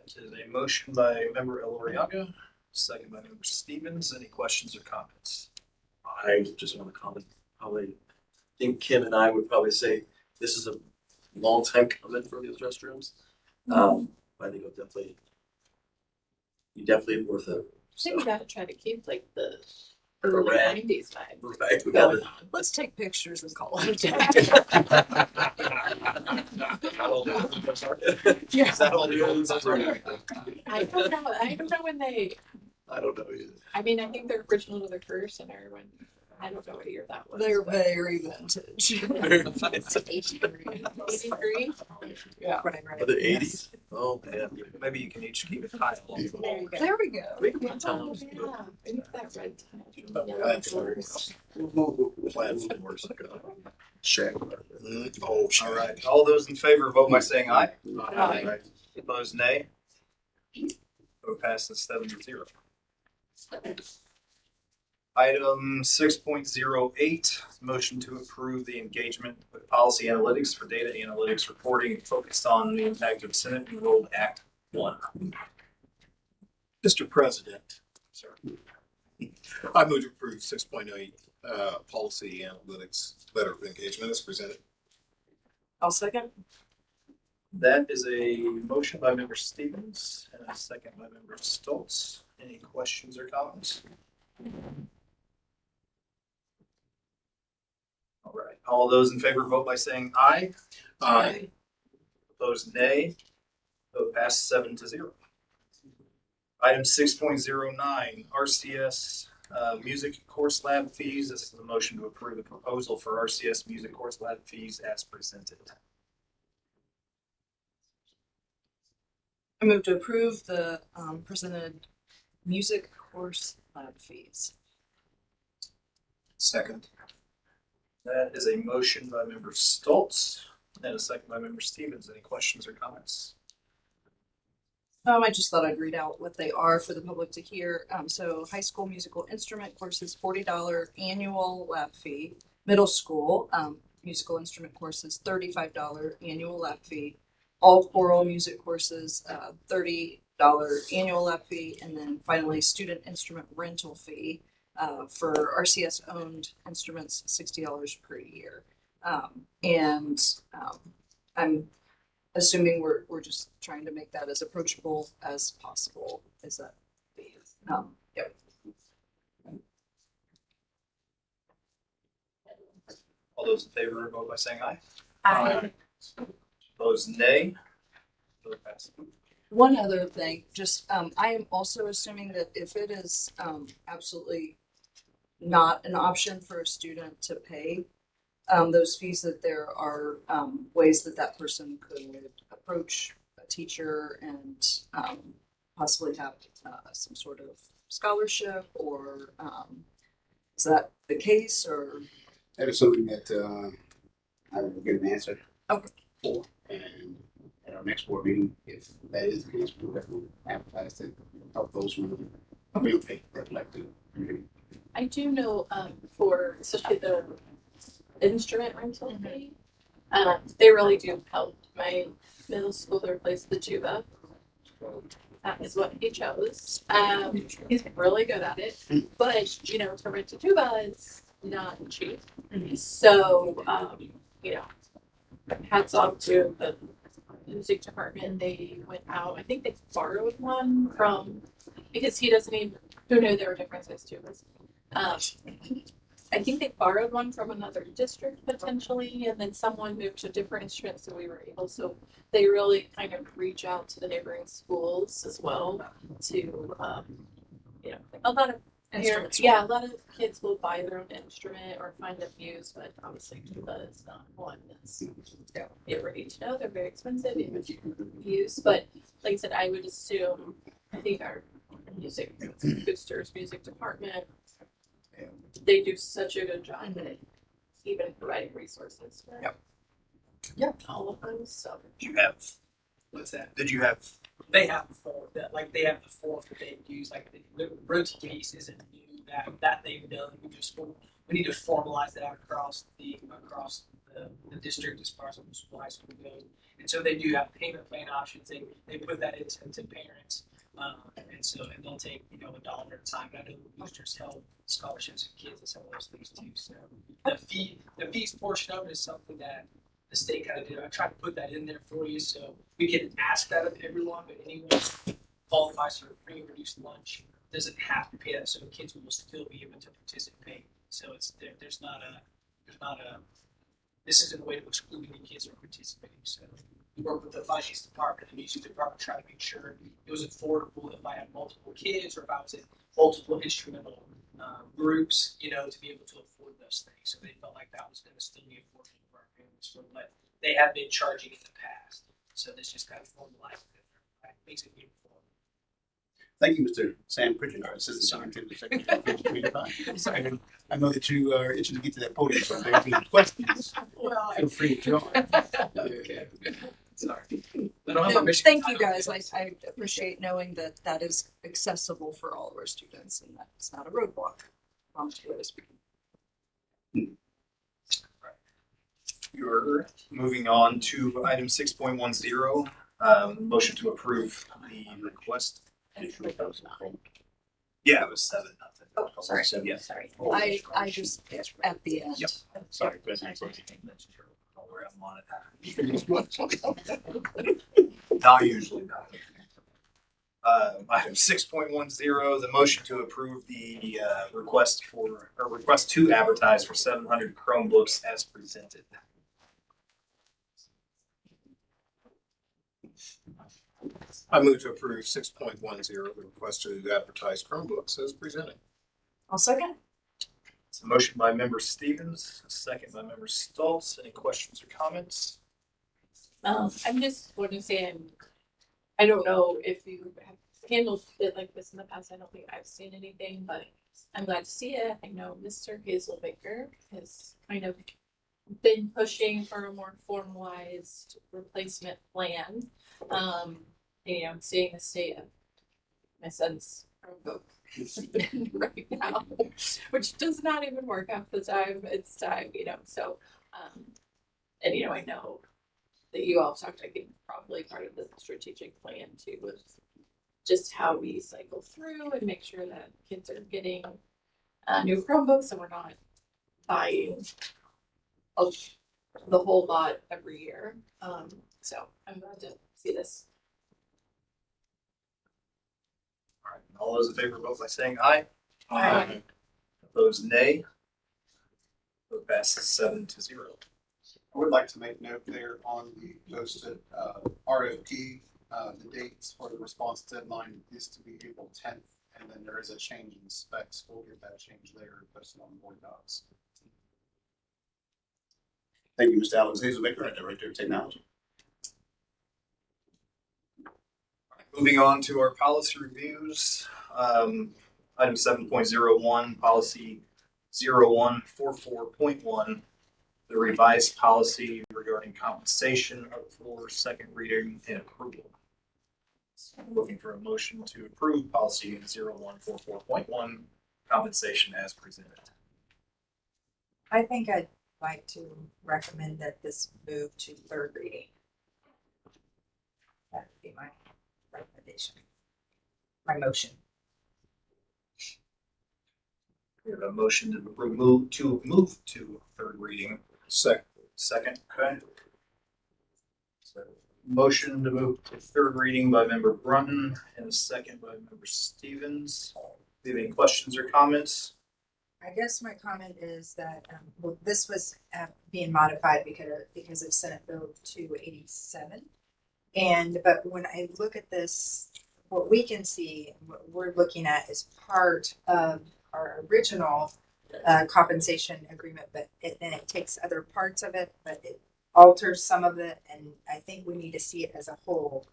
S17: is a motion by member Eloriaga, second by member Stevens. Any questions or comments?
S18: I just want to comment. I think Kim and I would probably say this is a long time coming for these restrooms. I think it'll definitely worth it.
S1: I think we gotta try to keep like the
S18: Early
S1: early
S18: Correct.
S1: 90s vibe.
S18: Right, we
S1: going
S18: got
S1: on.
S12: Let's take pictures and call it a day.
S18: Yeah. Is that all the old
S1: I don't know. I don't know when they.
S18: I don't know either.
S1: I mean, I think they're original to the Career Center when I don't know what year that was.
S12: They're
S1: but-
S12: very vintage.
S1: 83?
S12: Yeah.
S18: Are the 80s? Oh man.
S17: Maybe you can each keep a tile on the
S1: There
S17: wall.
S1: you go.
S12: There we go.
S1: Oh, yeah. Maybe that red
S18: Platforms. Check.
S2: Oh,
S17: All right. All those in favor vote by saying aye.
S1: Aye.
S17: Opposed, nay. Vote passes 7-0. Item 6.08, motion to approve the engagement with Policy Analytics for data analytics reporting focused on the impact of Senate Enrolled Act 1.
S2: Mr. President, sir, I move to approve 6.08 policy analytics letter of engagement as presented.
S12: I'll second.
S17: That is a motion by member Stevens and a second by member Stoltz. Any questions or comments? All right. All those in favor vote by saying aye.
S2: Aye.
S17: Opposed, nay. Vote passes 7-0. Item 6.09, RCS music course lab fees. This is a motion to approve the proposal for RCS music course lab fees as presented.
S12: I move to approve the presented music course lab fees.
S2: Second.
S17: That is a motion by member Stoltz and a second by member Stevens. Any questions or comments?
S12: I just thought I'd read out what they are for the public to hear. So high school musical instrument courses, $40 annual lab fee. Middle school musical instrument courses, $35 annual lab fee. All choral music courses, $30 annual lab fee. And then finally, student instrument rental fee for RCS owned instruments, $60 per year. I'm assuming we're just trying to make that as approachable as possible. Is that the yep.
S17: All those in favor vote by saying aye.
S12: Aye.
S17: Opposed, nay. Vote passes.
S12: One other thing, just I am also assuming that if it is absolutely not an option for a student to pay those fees, that there are ways that that person could approach a teacher and possibly have some sort of scholarship, or is that the case, or?
S4: That is something that I will get an answer
S12: Okay.
S4: for. And at our next board meeting, if that is the case, we'll definitely advertise to help those who will pay that like to.
S1: I do know for especially the instrument rental fee, they really do help. My middle school replaced the tuba. That is what he chose. He's really good at it, but to rent a tuba is not cheap. So hats off to the music department. They went out. I think they borrowed one from because he doesn't even who knew there were different size tubas. I think they borrowed one from another district potentially, and then someone moved to a different instrument, so we were able. So they really kind of reach out to the neighboring schools as well to, a lot of
S12: Instruments.
S1: yeah, a lot of kids will buy their own instrument or find them used, but obviously tuba is not one that's you already need to know they're very expensive even if you use. But like I said, I would assume I think our music boosters music department they do such a good job at even providing resources for all of them. So
S17: You have, what's that? Did you have?
S11: They have the form that they have the form that they use. Like the routine piece isn't new that they've done. We need to formalize that out across the district as far as the school high school goes. And so they do have payment plan options. They put that into parents. And they'll take $1 at a time. I know boosters help scholarships for kids and some of those things too. So the fees portion of it is something that the state kind of did. I tried to put that in there for you so we can ask that of everyone, but anyone who qualifies for free or reduced lunch doesn't have to pay that, so the kids will still be able to participate. So there's not a this isn't a way to exclude any kids from participating. So we work with the finance department and the music department, try to make sure it was affordable if I had multiple kids or if I was in multiple instrumental groups, to be able to afford those things. So they felt like that was going to still be affordable for our families from what they have been charging in the past. So this just kind of formalizes it, right? Makes it uniform.
S4: Thank you, Mr. Sam Pritchard, our Assistant Secretary. Sorry, I know that you are itching to get to that podium, so if there are any questions, feel free to join.
S11: Okay. Sorry.
S12: Thank you guys. I appreciate knowing that that is accessible for all of our students and that it's not a roadblock.
S17: You're moving on to item 6.10, motion to approve the request. Yeah, it was 7.
S12: Oh, sorry.
S17: 7, yeah.
S12: Sorry. I just at the end.
S17: Yep. Sorry. Where I'm on it. Not usually not. Item 6.10, the motion to approve the request to advertise for 700 Chromebooks as presented.
S2: I move to approve 6.10, the request to advertise Chromebooks as presented.
S12: I'll second.
S17: It's a motion by member Stevens, a second by member Stoltz. Any questions or comments?
S1: I'm just going to say I don't know if you have handled it like this in the past. I don't think I've seen anything, but I'm glad to see it. I know Mr. Hazelbaker has kind of been pushing for a more formalized replacement plan. Seeing the state of my son's Chromebook right now, which does not even work half the time. It's time, so, I know that you all talked, I think, probably part of the strategic plan too, was just how we cycle through and make sure that kids are getting new Chromebooks and we're not buying the whole lot every year. So I'm glad to see this.
S17: All right. All those in favor vote by saying aye.
S1: Aye.
S17: Opposed, nay. Vote passes 7-0.
S4: I would like to make note there on the posted RFP, the dates for the response deadline is to be April 10th, and then there is a change in specs. We'll get that change later, posted on board docs. Thank you, Mr. Alex Hazelbaker, our Director of Technology.
S17: Moving on to our policy reviews. Item 7.01, policy 0144.1, the revised policy regarding compensation up for second reading and approval. So I'm looking for a motion to approve policy 0144.1, compensation as presented.
S15: I think I'd like to recommend that this move to third reading. That would be my recommendation. My motion.
S17: We have a motion to move to third reading. Second, okay. So motion to move to third reading by member Brunton and a second by member Stevens. Do you have any questions or comments?
S15: I guess my comment is that, well, this was being modified because of Senate Bill 287. But when I look at this, what we can see, what we're looking at is part of our original compensation agreement, but then it takes other parts of it, but it alters some of it. And I think we need to see it as a whole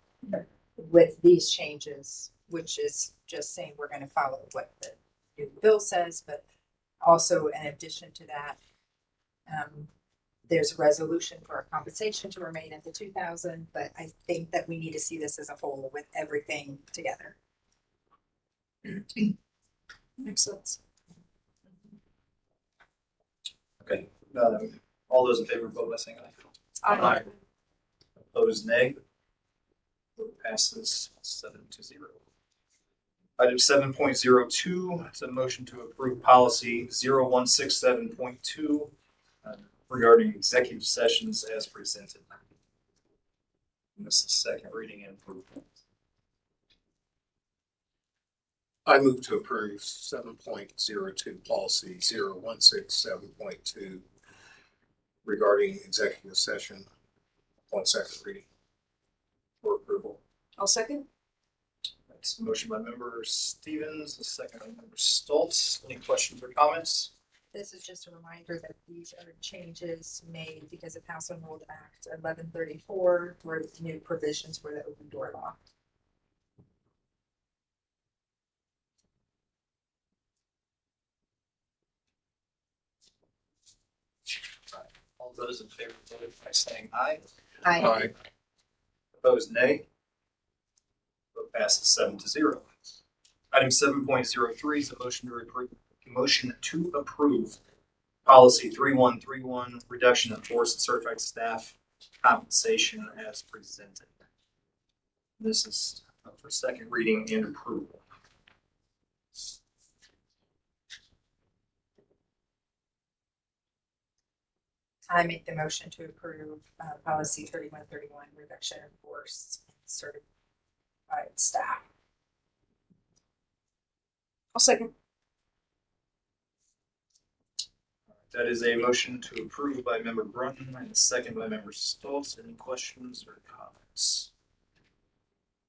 S15: with these changes, which is just saying we're going to follow what the new bill says, but also in addition to that, there's a resolution for our compensation to remain at the 2,000, but I think that we need to see this as a whole with everything together.
S12: Makes sense.
S17: Okay, all those in favor vote by saying aye.
S12: Aye.
S17: Opposed, nay. Vote passes 7-0. Item 7.02 is a motion to approve policy 0167.2 regarding executive sessions as presented. And this is second reading and approval.
S2: I move to approve 7.02 policy 0167.2 regarding executive session on second reading for approval.
S12: I'll second.
S17: That's a motion by member Stevens, a second by member Stoltz. Any questions or comments?
S15: This is just a reminder that these are changes made because of House Enrolled Act 1134, where new provisions for the open door law.
S17: All those in favor vote by saying aye.
S15: Aye.
S2: Aye.
S17: Opposed, nay. Vote passes 7-0. Item 7.03 is a motion to approve policy 3131, reduction of force and certified staff compensation as presented. This is for second reading and approval.
S15: I make the motion to approve policy 3131, reduction in force and certified staff.
S12: I'll second.
S17: That is a motion to approve by member Brunton and a second by member Stoltz. Any questions or comments?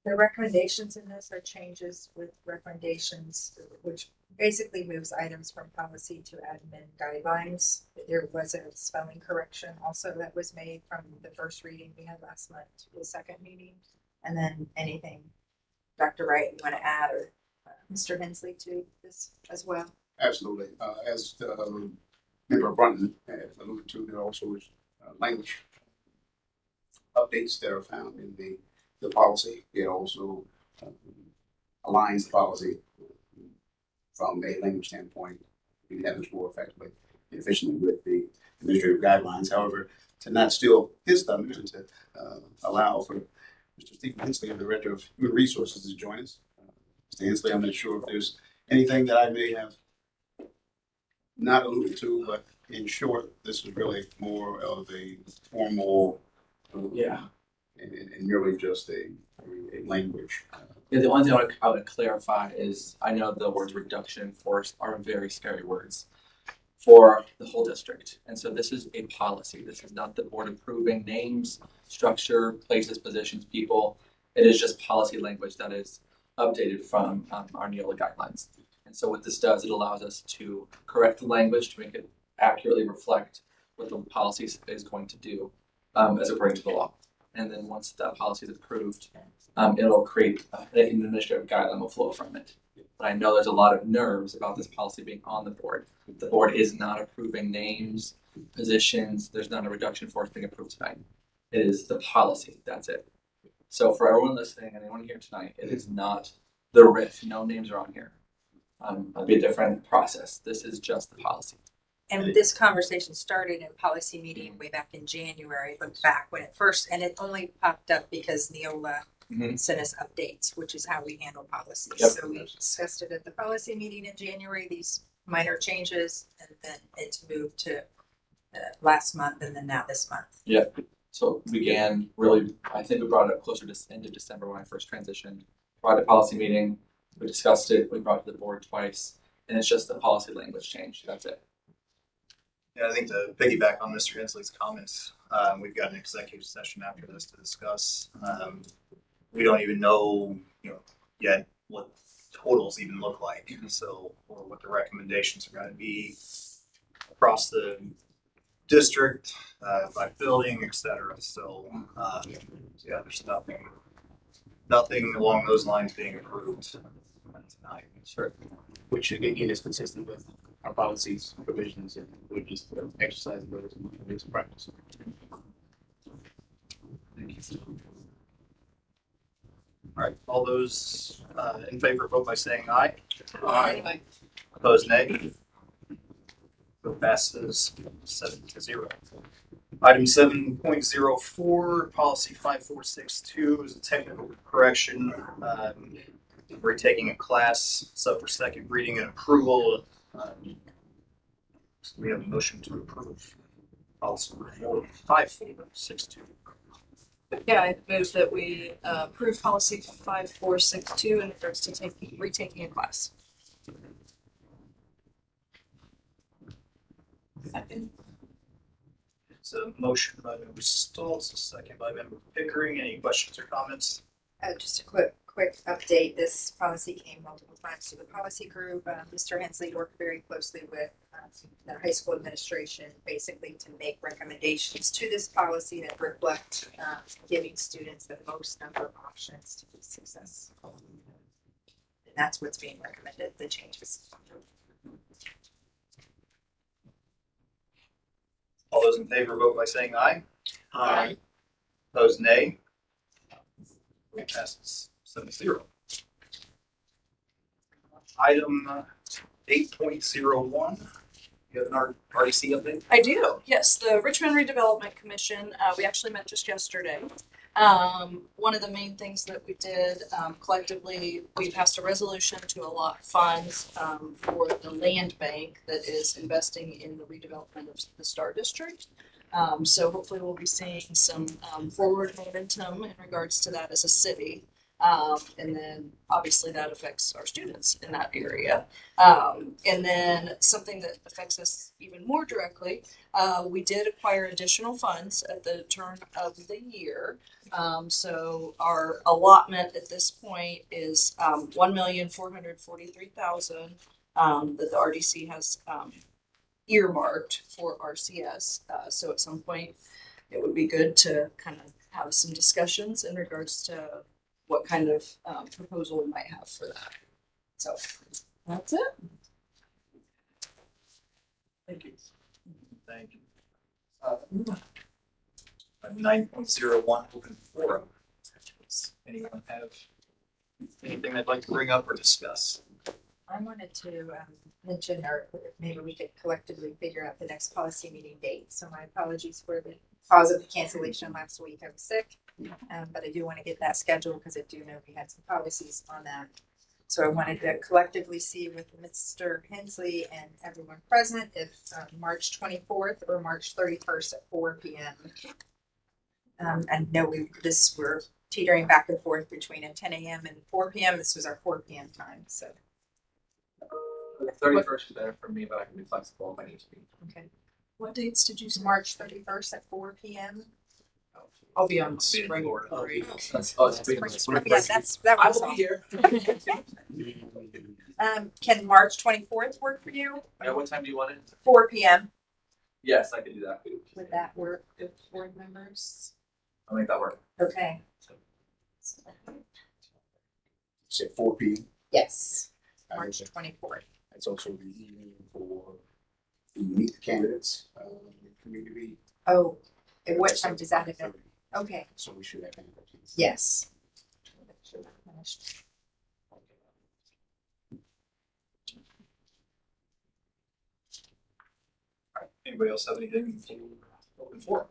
S15: The recommendations in this are changes with recommendations, which basically moves items from policy to admin guidelines. There was a spelling correction also that was made from the first reading we had last month to the second meeting. And then anything, Dr. Wright, you want to add, or Mr. Hensley to this as well?
S4: Absolutely. As Member Brunton has alluded to, there also is language updates that are found in the policy. It also aligns the policy from a language standpoint. We have this more effectively and efficiently with the administrative guidelines. However, to not steal his thunder and to allow for Mr. Stephen Hensley, the Director of Human Resources, to join us. Mr. Hensley, I'm not sure if there's anything that I may have not alluded to, but in short, this is really more of a formal, and merely just a language.
S6: Yeah, the only thing I would clarify is I know the words reduction in force are very scary words for the whole district. And so this is a policy. This is not the board approving names, structure, places, positions, people. It is just policy language that is updated from our Neola guidelines. And so what this does, it allows us to correct the language to make it accurately reflect what the policy is going to do as according to the law. And then once that policy is approved, it'll create an administrative guideline will flow from it. But I know there's a lot of nerves about this policy being on the board. The board is not approving names, positions. There's not a reduction force being approved tonight. It is the policy. That's it. So for everyone listening and anyone here tonight, it is not the RIF. No names are on here. It'll be a different process. This is just the policy.
S15: And this conversation started in policy meeting way back in January, but back when it first, and it only popped up because Neola sent us updates, which is how we handle policies.
S6: Yep.
S15: So we discussed it at the policy meeting in January, these minor changes, and then it's moved to last month and then now this month.
S6: Yeah. So it began really, I think we brought it up closer to end of December when I first transitioned. Brought a policy meeting, we discussed it, we brought it to the board twice, and it's just the policy language change. That's it.
S17: Yeah, I think to piggyback on Mr. Hensley's comments, we've got an executive session after this to discuss. We don't even know, yet what totals even look like. So, or what the recommendations are going to be across the district, by building, et cetera. So, yeah, there's nothing along those lines being approved tonight.
S4: Sure. Which again is consistent with our policies, provisions, and we're just exercising those in this practice.
S17: All right, all those in favor, vote by saying aye.
S1: Aye.
S17: Opposed, nay. Vote passes 7-0. Item 7.04, policy 5462 is a technical correction. We're taking a class, so for second reading and approval, so we have a motion to approve policy 5462.
S12: Yeah, I move that we approve policy 5462 in regards to retaking a class.
S17: Second. It's a motion by member Stoltz, a second by member Pickering. Any questions or comments?
S15: Just a quick update. This policy came multiple times to the policy group. Mr. Hensley worked very closely with the high school administration, basically to make recommendations to this policy that reflect giving students the most number of options to be successful. And that's what's being recommended, the changes.
S17: All those in favor vote by saying aye.
S1: Aye.
S17: Opposed, nay. It passes 7-0. Item 8.01. You have an RDC update?
S12: I do, yes. The Richmond Redevelopment Commission, we actually met just yesterday. One of the main things that we did collectively, we passed a resolution to allot funds for the land bank that is investing in the redevelopment of the Star District. So hopefully we'll be seeing some forward momentum in regards to that as a city. And then obviously that affects our students in that area. And then something that affects us even more directly, we did acquire additional funds at the turn of the year. So our allotment at this point is $1,443,000 that the RDC has earmarked for RCS. So at some point, it would be good to kind of have some discussions in regards to what kind of proposal we might have for that. So that's it.
S17: Thank you. Thank you. 9.01 open forum. Does anyone have anything they'd like to bring up or discuss?
S15: I wanted to mention, or maybe we could collectively figure out the next policy meeting date. So my apologies for the cause of the cancellation last week. I was sick, but I do want to get that scheduled because I do know we had some policies on that. So I wanted to collectively see with Mr. Hensley and everyone present if March 24th or March 31st at 4 p.m. I know we're teetering back and forth between a 10 a.m. and 4 p.m. This was our 4 p.m. time, so.
S6: 31st is better for me, but I can be flexible if I need to be.
S15: Okay.
S12: What dates did you say?
S15: March 31st at 4 p.m.
S12: I'll be on spring break.
S15: That was all.
S6: Here.
S15: Can March 24th work for you?
S6: Yeah, what time do you want it?
S15: 4 p.m.
S6: Yes, I can do that.
S15: Would that work with board members?
S6: I'll make that work.
S15: Okay.
S4: Say 4 p.m.
S15: Yes. March 24th.
S4: That's also the evening for the meet the candidates, community.
S15: Oh, and what time does that event? Okay.
S4: So we should have.
S15: Yes.
S17: Anybody else have anything open forum?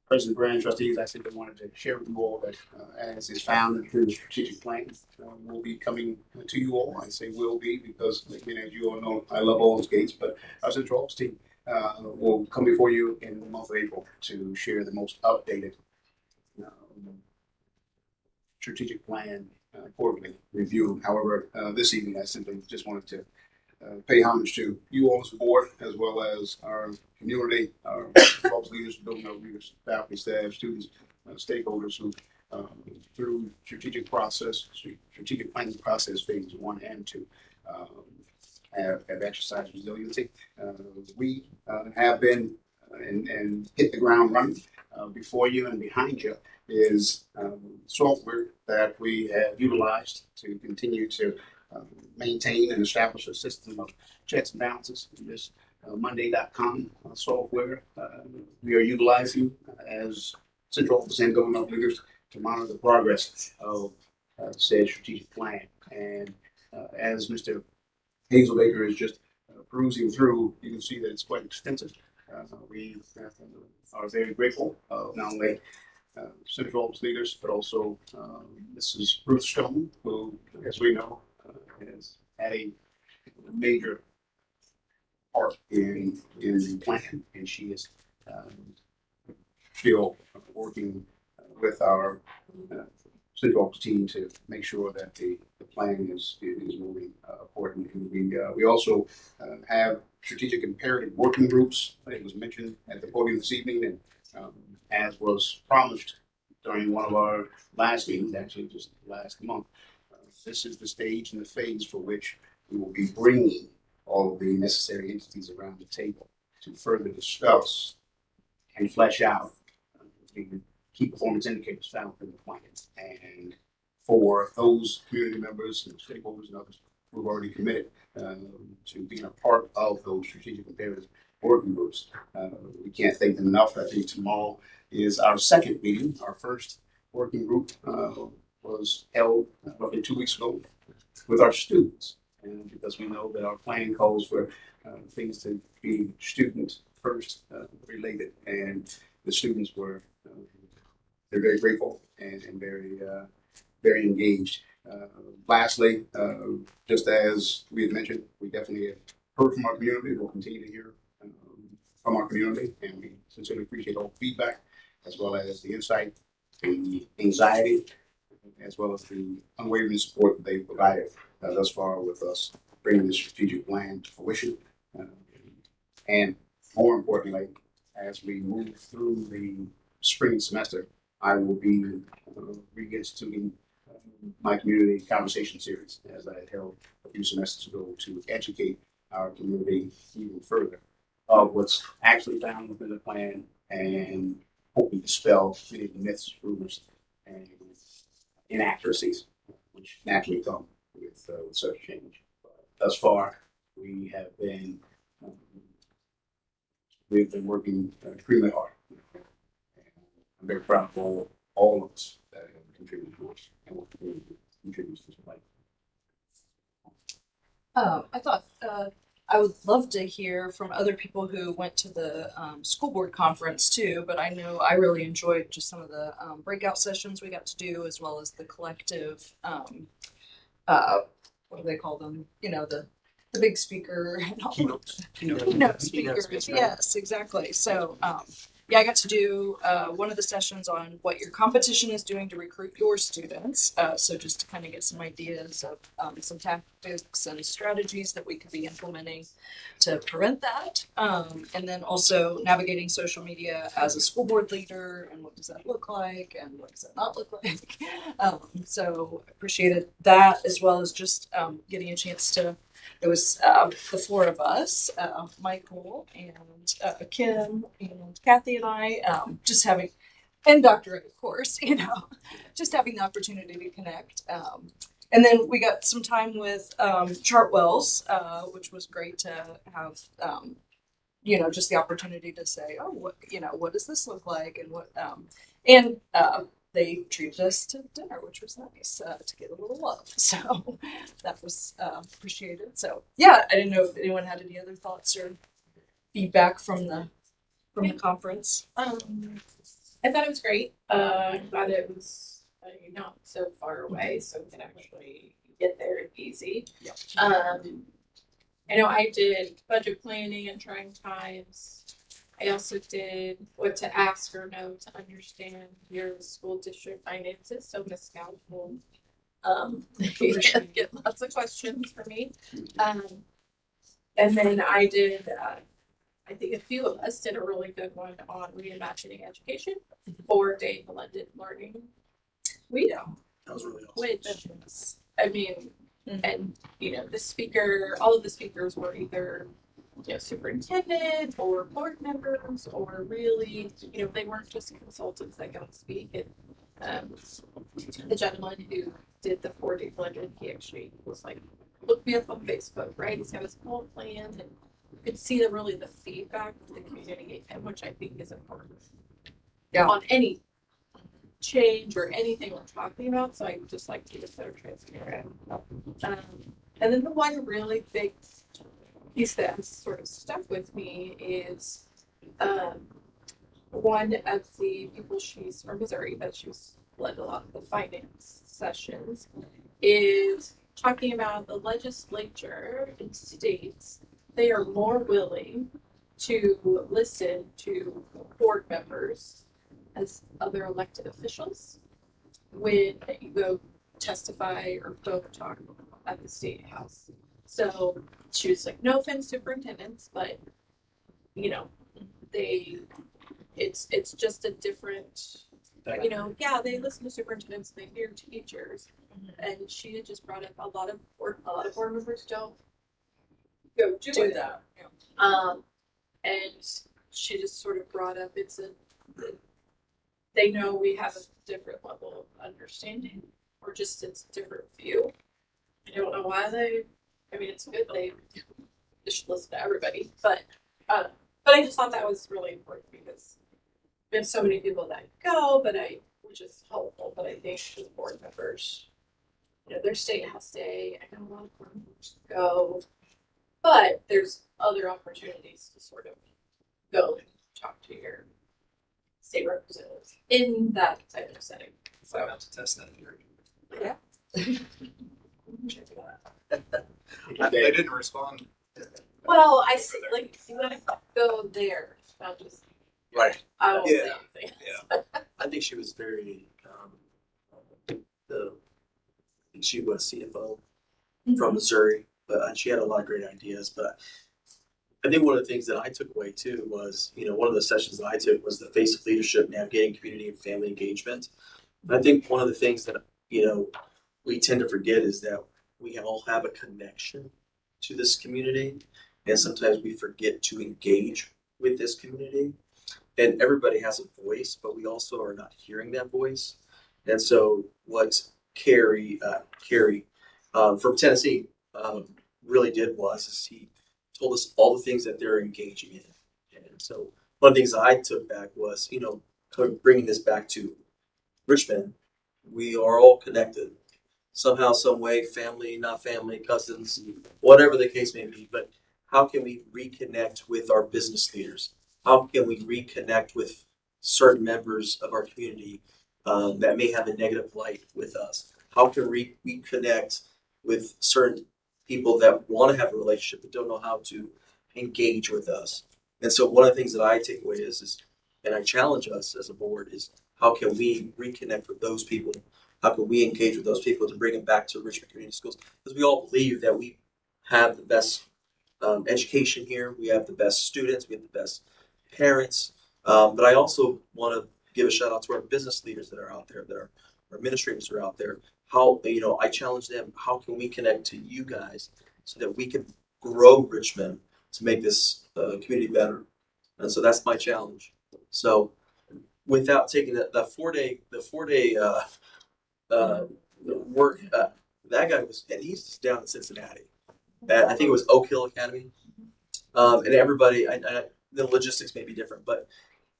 S4: President Brand, trustees, I simply wanted to share with you all that as is found through the strategic plan, will be coming to you all. I say will be because, again, as you all know, I love all those gates, but our central office team will come before you in the month of April to share the most updated strategic plan quarterly review. However, this evening I simply just wanted to pay homage to you all as a board, as well as our community, our folks, leaders, building our leaders, faculty, staff, students, stakeholders who, through strategic planning process phases 1 and 2, have exercised resiliency. We have been and hit the ground running. Before you and behind you is software that we have utilized to continue to maintain and establish a system of checks and balances. This Monday.com software we are utilizing as central office and government leaders to monitor the progress of said strategic plan. And as Mr. Hazelbaker is just perusing through, you can see that it's quite extensive. We are very grateful of not only central office leaders, but also Mrs. Ruth Stone, who, as we know, has had a major part in the plan, and she is still working with our central office team to make sure that the plan is moving accordingly. We also have strategic imperative working groups. It was mentioned at the podium this evening, and as was promised during one of our last meetings, actually just last month, this is the stage and the phase for which we will be bringing all of the necessary entities around the table to further discuss and flesh out the key performance indicators found in the plan. And for those community members and stakeholders and others who have already committed to being a part of those strategic imperative working groups, we can't thank them enough. I think tomorrow is our second meeting. Our first working group was held roughly 2 weeks ago with our students, and because we know that our plan calls for things to be student first related, and the students were they're very grateful and very engaged. Lastly, just as we had mentioned, we definitely have heard from our community. We'll continue to hear from our community, and we sincerely appreciate all feedback, as well as the insight, the anxiety, as well as the unwavering support that they've provided thus far with us bringing this strategic plan to fruition. And more importantly, as we move through the spring semester, I will be reinstituting my community conversation series, as I had held a few semesters ago, to educate our community even further of what's actually found within the plan, and hoping to dispel many of the myths, rumors, and inaccuracies which naturally come with such change. Thus far, we have been we've been working extremely hard. I'm very proud of all of us that have contributed to us and will continue to contribute to this plan.
S12: I thought I would love to hear from other people who went to the school board conference too, but I know I really enjoyed just some of the breakout sessions we got to do, as well as the collective, what do they call them? You know, the big speaker and all keynote speakers. Yes, exactly. So yeah, I got to do one of the sessions on what your competition is doing to recruit your students. So just to kind of get some ideas of some tactics and strategies that we could be implementing to prevent that. And then also navigating social media as a school board leader, and what does that look like and what does that not look like. So appreciated that, as well as just getting a chance to, it was the four of us, Michael and Kim and Kathy and I, just having, and Dr. A, of course, you know, just having the opportunity to connect. And then we got some time with Chartwells, which was great to have, you know, just the opportunity to say, oh, what, you know, what does this look like, and what, and they treated us to dinner, which was nice to get a little love. So that was appreciated. So yeah, I didn't know if anyone had any other thoughts or feedback from the conference.
S1: I thought it was great. I'm glad it was not so far away, so we can actually get there easy.
S12: Yep.
S1: I know I did budget planning and trying times. I also did what to ask or know to understand your school district finances. So Ms. Scout will You get lots of questions from me. And then I did, I think a few of us did a really good one on reimagining education, 4-day blended learning.
S2: That was really awesome.
S1: Which, I mean, and all of the speakers were either superintendent or board members, or really, they weren't just consultants that got to speak. And the gentleman who did the 4-day blended, he actually was like, look me up on Facebook, right? He's got his whole plan, and you could see the feedback of the community, and which I think is important.
S12: Yeah.
S1: On any change or anything we're talking about, so I just like to be so transparent. And then the one really big piece that has sort of stuck with me is one of the people, she's from Missouri, but she's led a lot of the finance sessions, is talking about the legislature in states. They are more willing to listen to board members as other elected officials when you go testify or go talk at the state house. So she was like, no offense to superintendents, but it's just a different, they listen to superintendents, they hear teachers. And she had just brought up a lot of board members don't go do that. And she just sort of brought up they know we have a different level of understanding, or just it's a different view. I don't know why it's good they should listen to everybody, but I just thought that was really important because we have so many people that go, which is helpful, but I think the board members, their state house day, I know a lot of board members go, but there's other opportunities to sort of go and talk to your state representatives in that type of setting. So
S17: I'm about to test that here.
S1: Yeah.
S17: They didn't respond.
S1: Well, I see, like, you gotta go there, not just.
S17: Right.
S1: I won't say anything.
S17: Yeah.
S9: I think she was very, she was CFO from Missouri, but she had a lot of great ideas. But I think one of the things that I took away too was, one of the sessions that I took was the face of leadership, navigating community and family engagement. And I think one of the things that, we tend to forget is that we all have a connection to this community. And sometimes we forget to engage with this community. And everybody has a voice, but we also are not hearing that voice. And so what Carrie from Tennessee really did is he told us all the things that they're engaging in. And so one of the things that I took back was, bringing this back to Richmond, we are all connected somehow, some way, family, not family, cousins, whatever the case may be. But how can we reconnect with our business leaders? How can we reconnect with certain members of our community that may have a negative light with us? How can we connect with certain people that want to have a relationship but don't know how to engage with us? And so one of the things that I take away is, and I challenge us as a board, is how can we reconnect with those people? How can we engage with those people to bring them back to Richmond Community Schools? Because we all believe that we have the best education here. We have the best students. We have the best parents. But I also want to give a shout out to our business leaders that are out there, that our administrators are out there. How, I challenge them, how can we connect to you guys so that we can grow Richmond to make this community better? And so that's my challenge. So without taking the 4-day work, that guy was, and he's down in Cincinnati. I think it was Oak Hill Academy. And everybody, the logistics may be different, but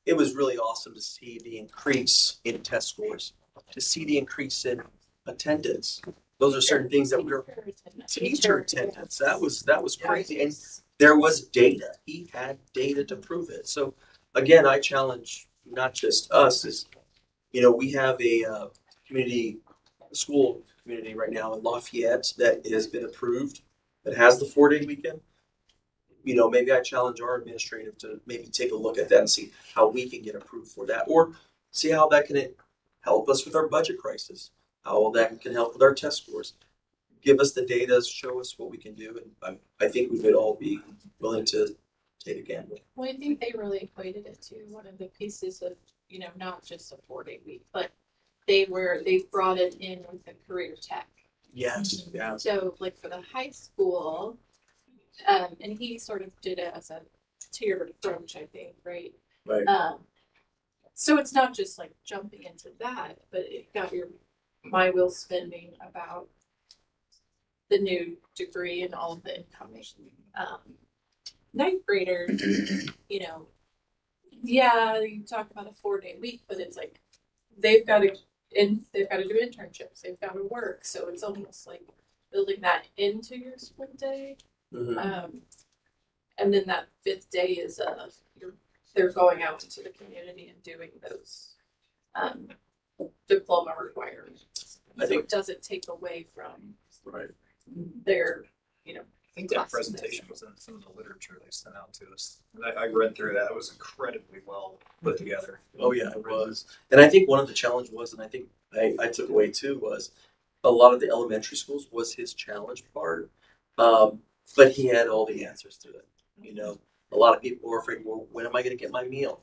S9: it was really awesome to see the increase in test scores, to see the increase in attendance. Those are certain things that we're teacher attendance. That was crazy. And there was data. He had data to prove it. So again, I challenge not just us, is, we have a school community right now in Lafayette that has been approved, that has the 4-day weekend. Maybe I challenge our administrative to maybe take a look at that and see how we can get approved for that, or see how that can help us with our budget crisis. how that can help with our test scores. Give us the data, show us what we can do, and I think we would all be willing to take a gamble.
S1: Well, I think they really equated it to one of the pieces of, not just a 4-day week, but they brought it in with the career tech.
S9: Yes, yeah.
S1: So like for the high school, and he sort of did it as a tiered approach, I think, right?
S9: Right.
S1: So it's not just like jumping into that, but it got your my wheel spinning about the new degree and all of the incoming ninth graders. Yeah, you talk about a 4-day week, but it's like they've got to do internships, they've got to work, so it's almost like building that into your school day. And then that 5th day is they're going out into the community and doing those diploma requirements.
S9: I think
S1: it doesn't take away from
S9: right
S1: their
S17: I think that presentation was in some of the literature they sent out to us. I read through that. It was incredibly well put together.
S9: Oh yeah, it was. And I think one of the challenge was, and I think I took away too, was a lot of the elementary schools was his challenge part. But he had all the answers to it. A lot of people were afraid, well, when am I going to get my meal?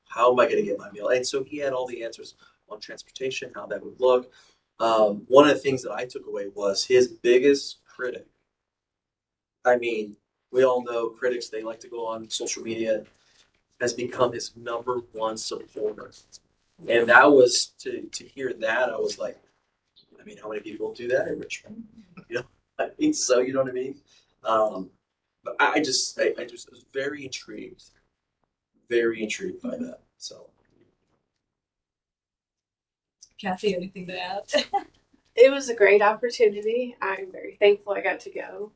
S9: How am I going to get my meal? And so he had all the answers on transportation, how that would look. One of the things that I took away was his biggest critic. I mean, we all know critics, they like to go on social media, has become his #1 supporter. And that was, to hear that, I was like, I mean, how many people do that in Richmond? I think so, you know what I mean? But I just was very intrigued by that. So,
S12: Kathy, anything to add?
S3: It was a great opportunity. I'm very thankful I got to go.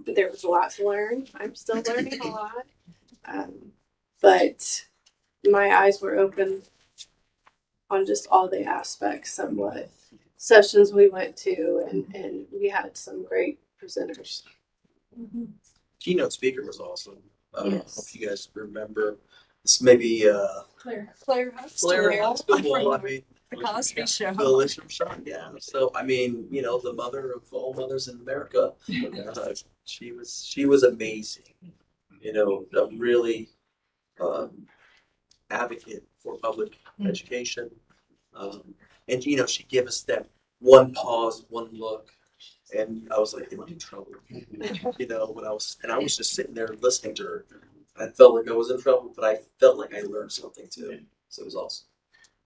S3: There was a lot to learn. I'm still learning a lot. But my eyes were open on just all the aspects of what sessions we went to, and we had some great presenters.
S9: keynote speaker was awesome. I don't know if you guys remember. This maybe
S1: Claire
S9: Huxtable. I mean,
S12: The Cosby Show.
S9: the Elizabeth Shaw, yeah. So I mean, the mother of all mothers in America. She was amazing. A really advocate for public education. And she gave us that one pause, one look, and I was like, "Am I in trouble?" When I was just sitting there listening to her. I felt like I was in trouble, but I felt like I learned something too. So it was awesome.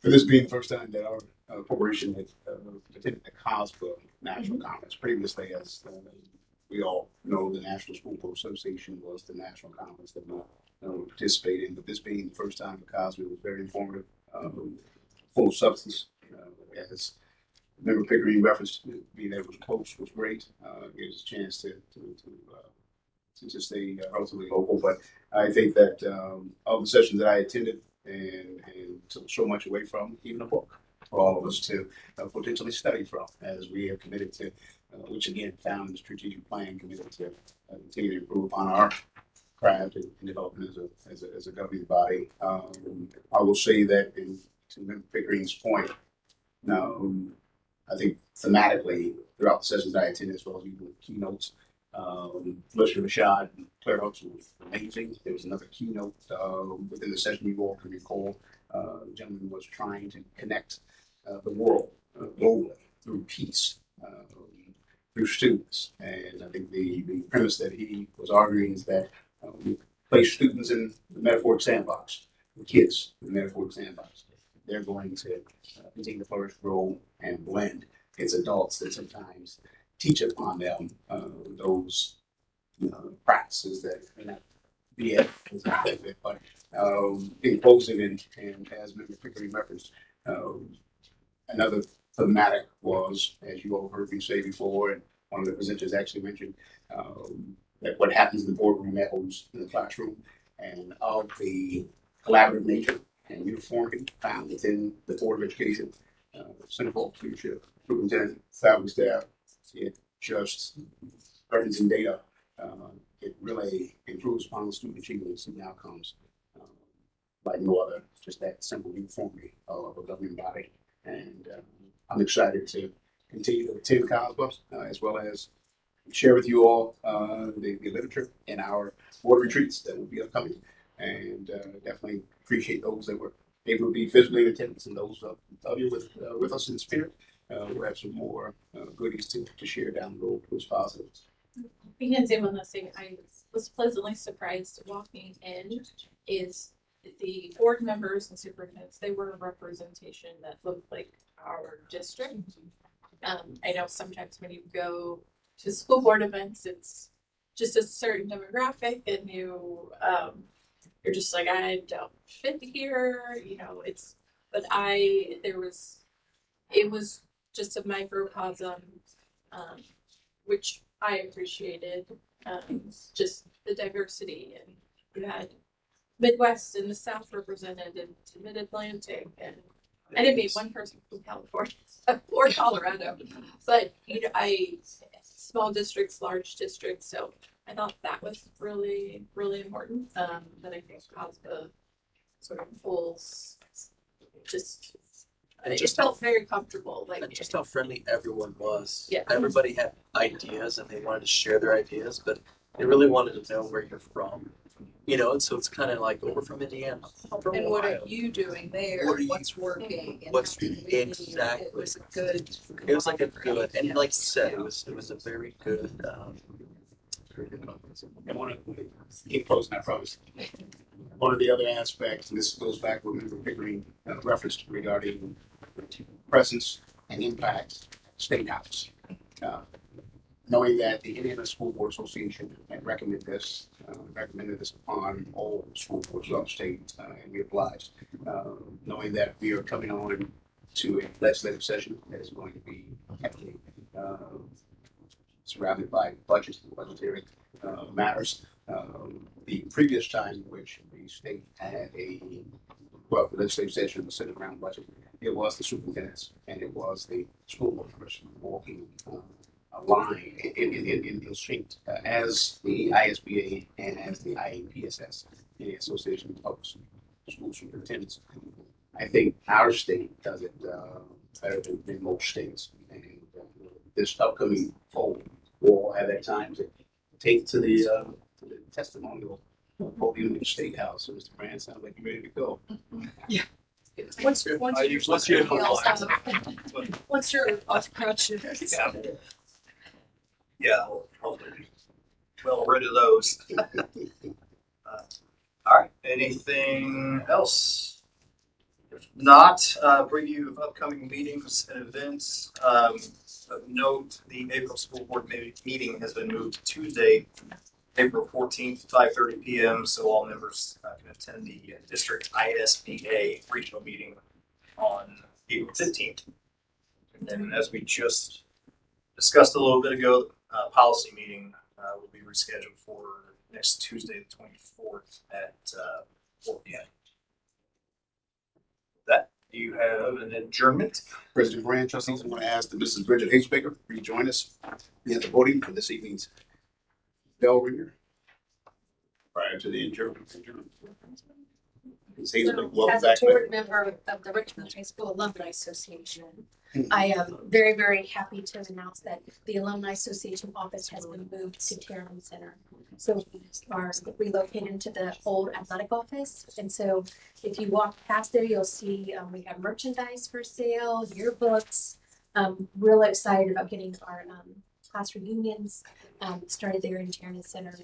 S4: For this being the first time that our corporation had attended the COSBA National Conference. Previously, as we all know, the National School Board Association was the national conference that we participated in. But this being the first time at COSBA, it was very informative, full of substance. As Member Pickering referenced, being able to coach was great. Gave us a chance to stay relatively local. But I think that all the sessions that I attended and took so much away from, even a book for all of us to potentially study from, as we have committed to, which again found in the strategic plan, committed to continue to improve upon our craft and development as a governing body. I will say that, to Member Pickering's point, I think thematically throughout the sessions I attended, as well as even the keynotes, Mr. Rashad and Claire Huxtable was amazing. There was another keynote within the session you all can recall. The gentleman was trying to connect the world globally through peace, through students. And I think the premise that he was arguing is that we place students in the metaphoric sandbox, the kids in the metaphoric sandbox. They're going to continue to flourish, grow, and blend. It's adults that sometimes teach upon them those practices that may not be effective. But in closing, and as Member Pickering referenced, another thematic was, as you all heard me say before, and one of the presenters actually mentioned, that what happens in the boardroom echoes in the classroom, and of the collaborative nature and uniformity found within the Board of Education, Central Leadership, Superintendent, faculty staff. It just referencing data, it really improves upon student achievements and outcomes like no other. Just that simple uniformity of a governing body. And I'm excited to continue to attend Cosmo, as well as share with you all the literature in our board retreats that will be upcoming, and definitely appreciate those that were able to be physically in attendance and those of you with us in spirit. We'll have some more goodies to share down the road. It was positive.
S1: You can say one last thing. I was pleasantly surprised walking in is the board members and superintendents. They were a representation that looked like our district. I know sometimes when you go to school board events, it's just a certain demographic, and you're just like, I don't fit here. You know, it was just a microcosm, which I appreciated, just the diversity, and you had Midwest and the South represented, and Mid Atlantic, and I didn't meet one person from California or Colorado, but small districts, large districts. So I thought that was really, really important. That I think caused the sort of pulls. It just felt very comfortable.
S9: And just how friendly everyone was.
S1: Yeah.
S9: Everybody had ideas and they wanted to share their ideas, but they really wanted to know where you're from. You know, and so it's kind of like, oh, we're from Indiana. I'm from
S12: And what are
S9: Ohio.
S12: you doing there?
S9: What are you-
S12: What's working? And
S9: What's
S12: how can we-
S9: exactly?
S12: It was a good.
S9: It was like a good, and like you said, it was a very good conference.
S4: I want to keep closing, I promise. One of the other aspects, and this goes back what we were Pickering referenced regarding presence and impact state house. Knowing that the Indiana School Board Association had recommended this upon all school boards of the state, and we obliged. Knowing that we are coming on to a legislative session that is going to be heavily surrounded by budgetary matters. The previous time in which the state had the legislative session was centered around budget, it was the superintendents and it was the school board members walking a line in sync as the ISBA and as the IAPSS, the Association of School Superintendents. I think our state does it better than most states. And this upcoming fall, we'll have that time to take to the testimonial podium in the State House. So, Mr. Brand, sounds like you're ready to go.
S12: Yeah.
S8: Once you're
S12: off crutches.
S8: Yeah, well rid of those. All right, anything else? If not, preview of upcoming meetings and events. Of note, the April school board meeting has been moved to Tuesday, April 14th, 5:30 p.m. So all members can attend the district ISBA regional meeting on April 15th. And then, as we just discussed a little bit ago, policy meeting will be rescheduled for next Tuesday, the 24th at 4 p.m. That you have an adjournment.
S4: President Brand, trustees, I want to ask that Mrs. Bridget Hazelbaker rejoin us at the podium for this evening's bell ringer prior to the adjournment. Ms. Hazelbaker, welcome
S5: As a
S4: back.
S5: board member of the Richmond High School Alumni Association, I am very, very happy to announce that the Alumni Association office has been moved to Tarrant Center. So we are relocated to the old athletic office. And so if you walk past there, you'll see we have merchandise for sale, yearbooks. Really excited about getting our class reunions started there in Tarrant Center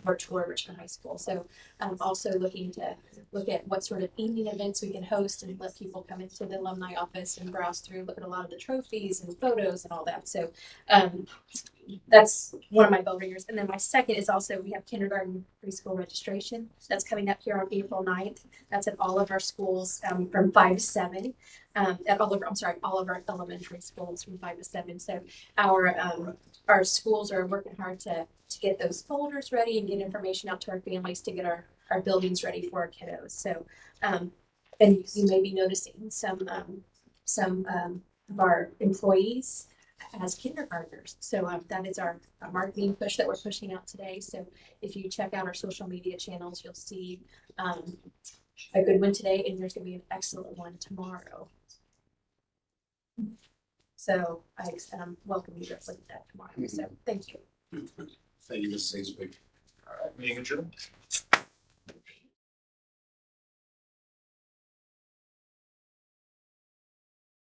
S5: virtual Richmond High School. So I'm also looking to look at what sort of evening events we can host and let people come into the alumni office and browse through, look at a lot of the trophies and photos and all that. So that's one of my bell ringers. And then my second is also we have kindergarten preschool registration. That's coming up here on April 9th. That's at all of our schools from 5 to 7. At all of our elementary schools from 5 to 7. So our schools are working hard to get those folders ready and get information out to our families to get our buildings ready for our kiddos. So, and you may be noticing some of our employees as kindergartners. So that is our marketing push that we're pushing out today. So if you check out our social media channels, you'll see a good one today, and there's going to be an excellent one tomorrow.
S7: So I welcome you guys like that tomorrow. So thank you.
S4: Thank you, Mrs. Hazelbeck.
S17: All right, meeting adjourned.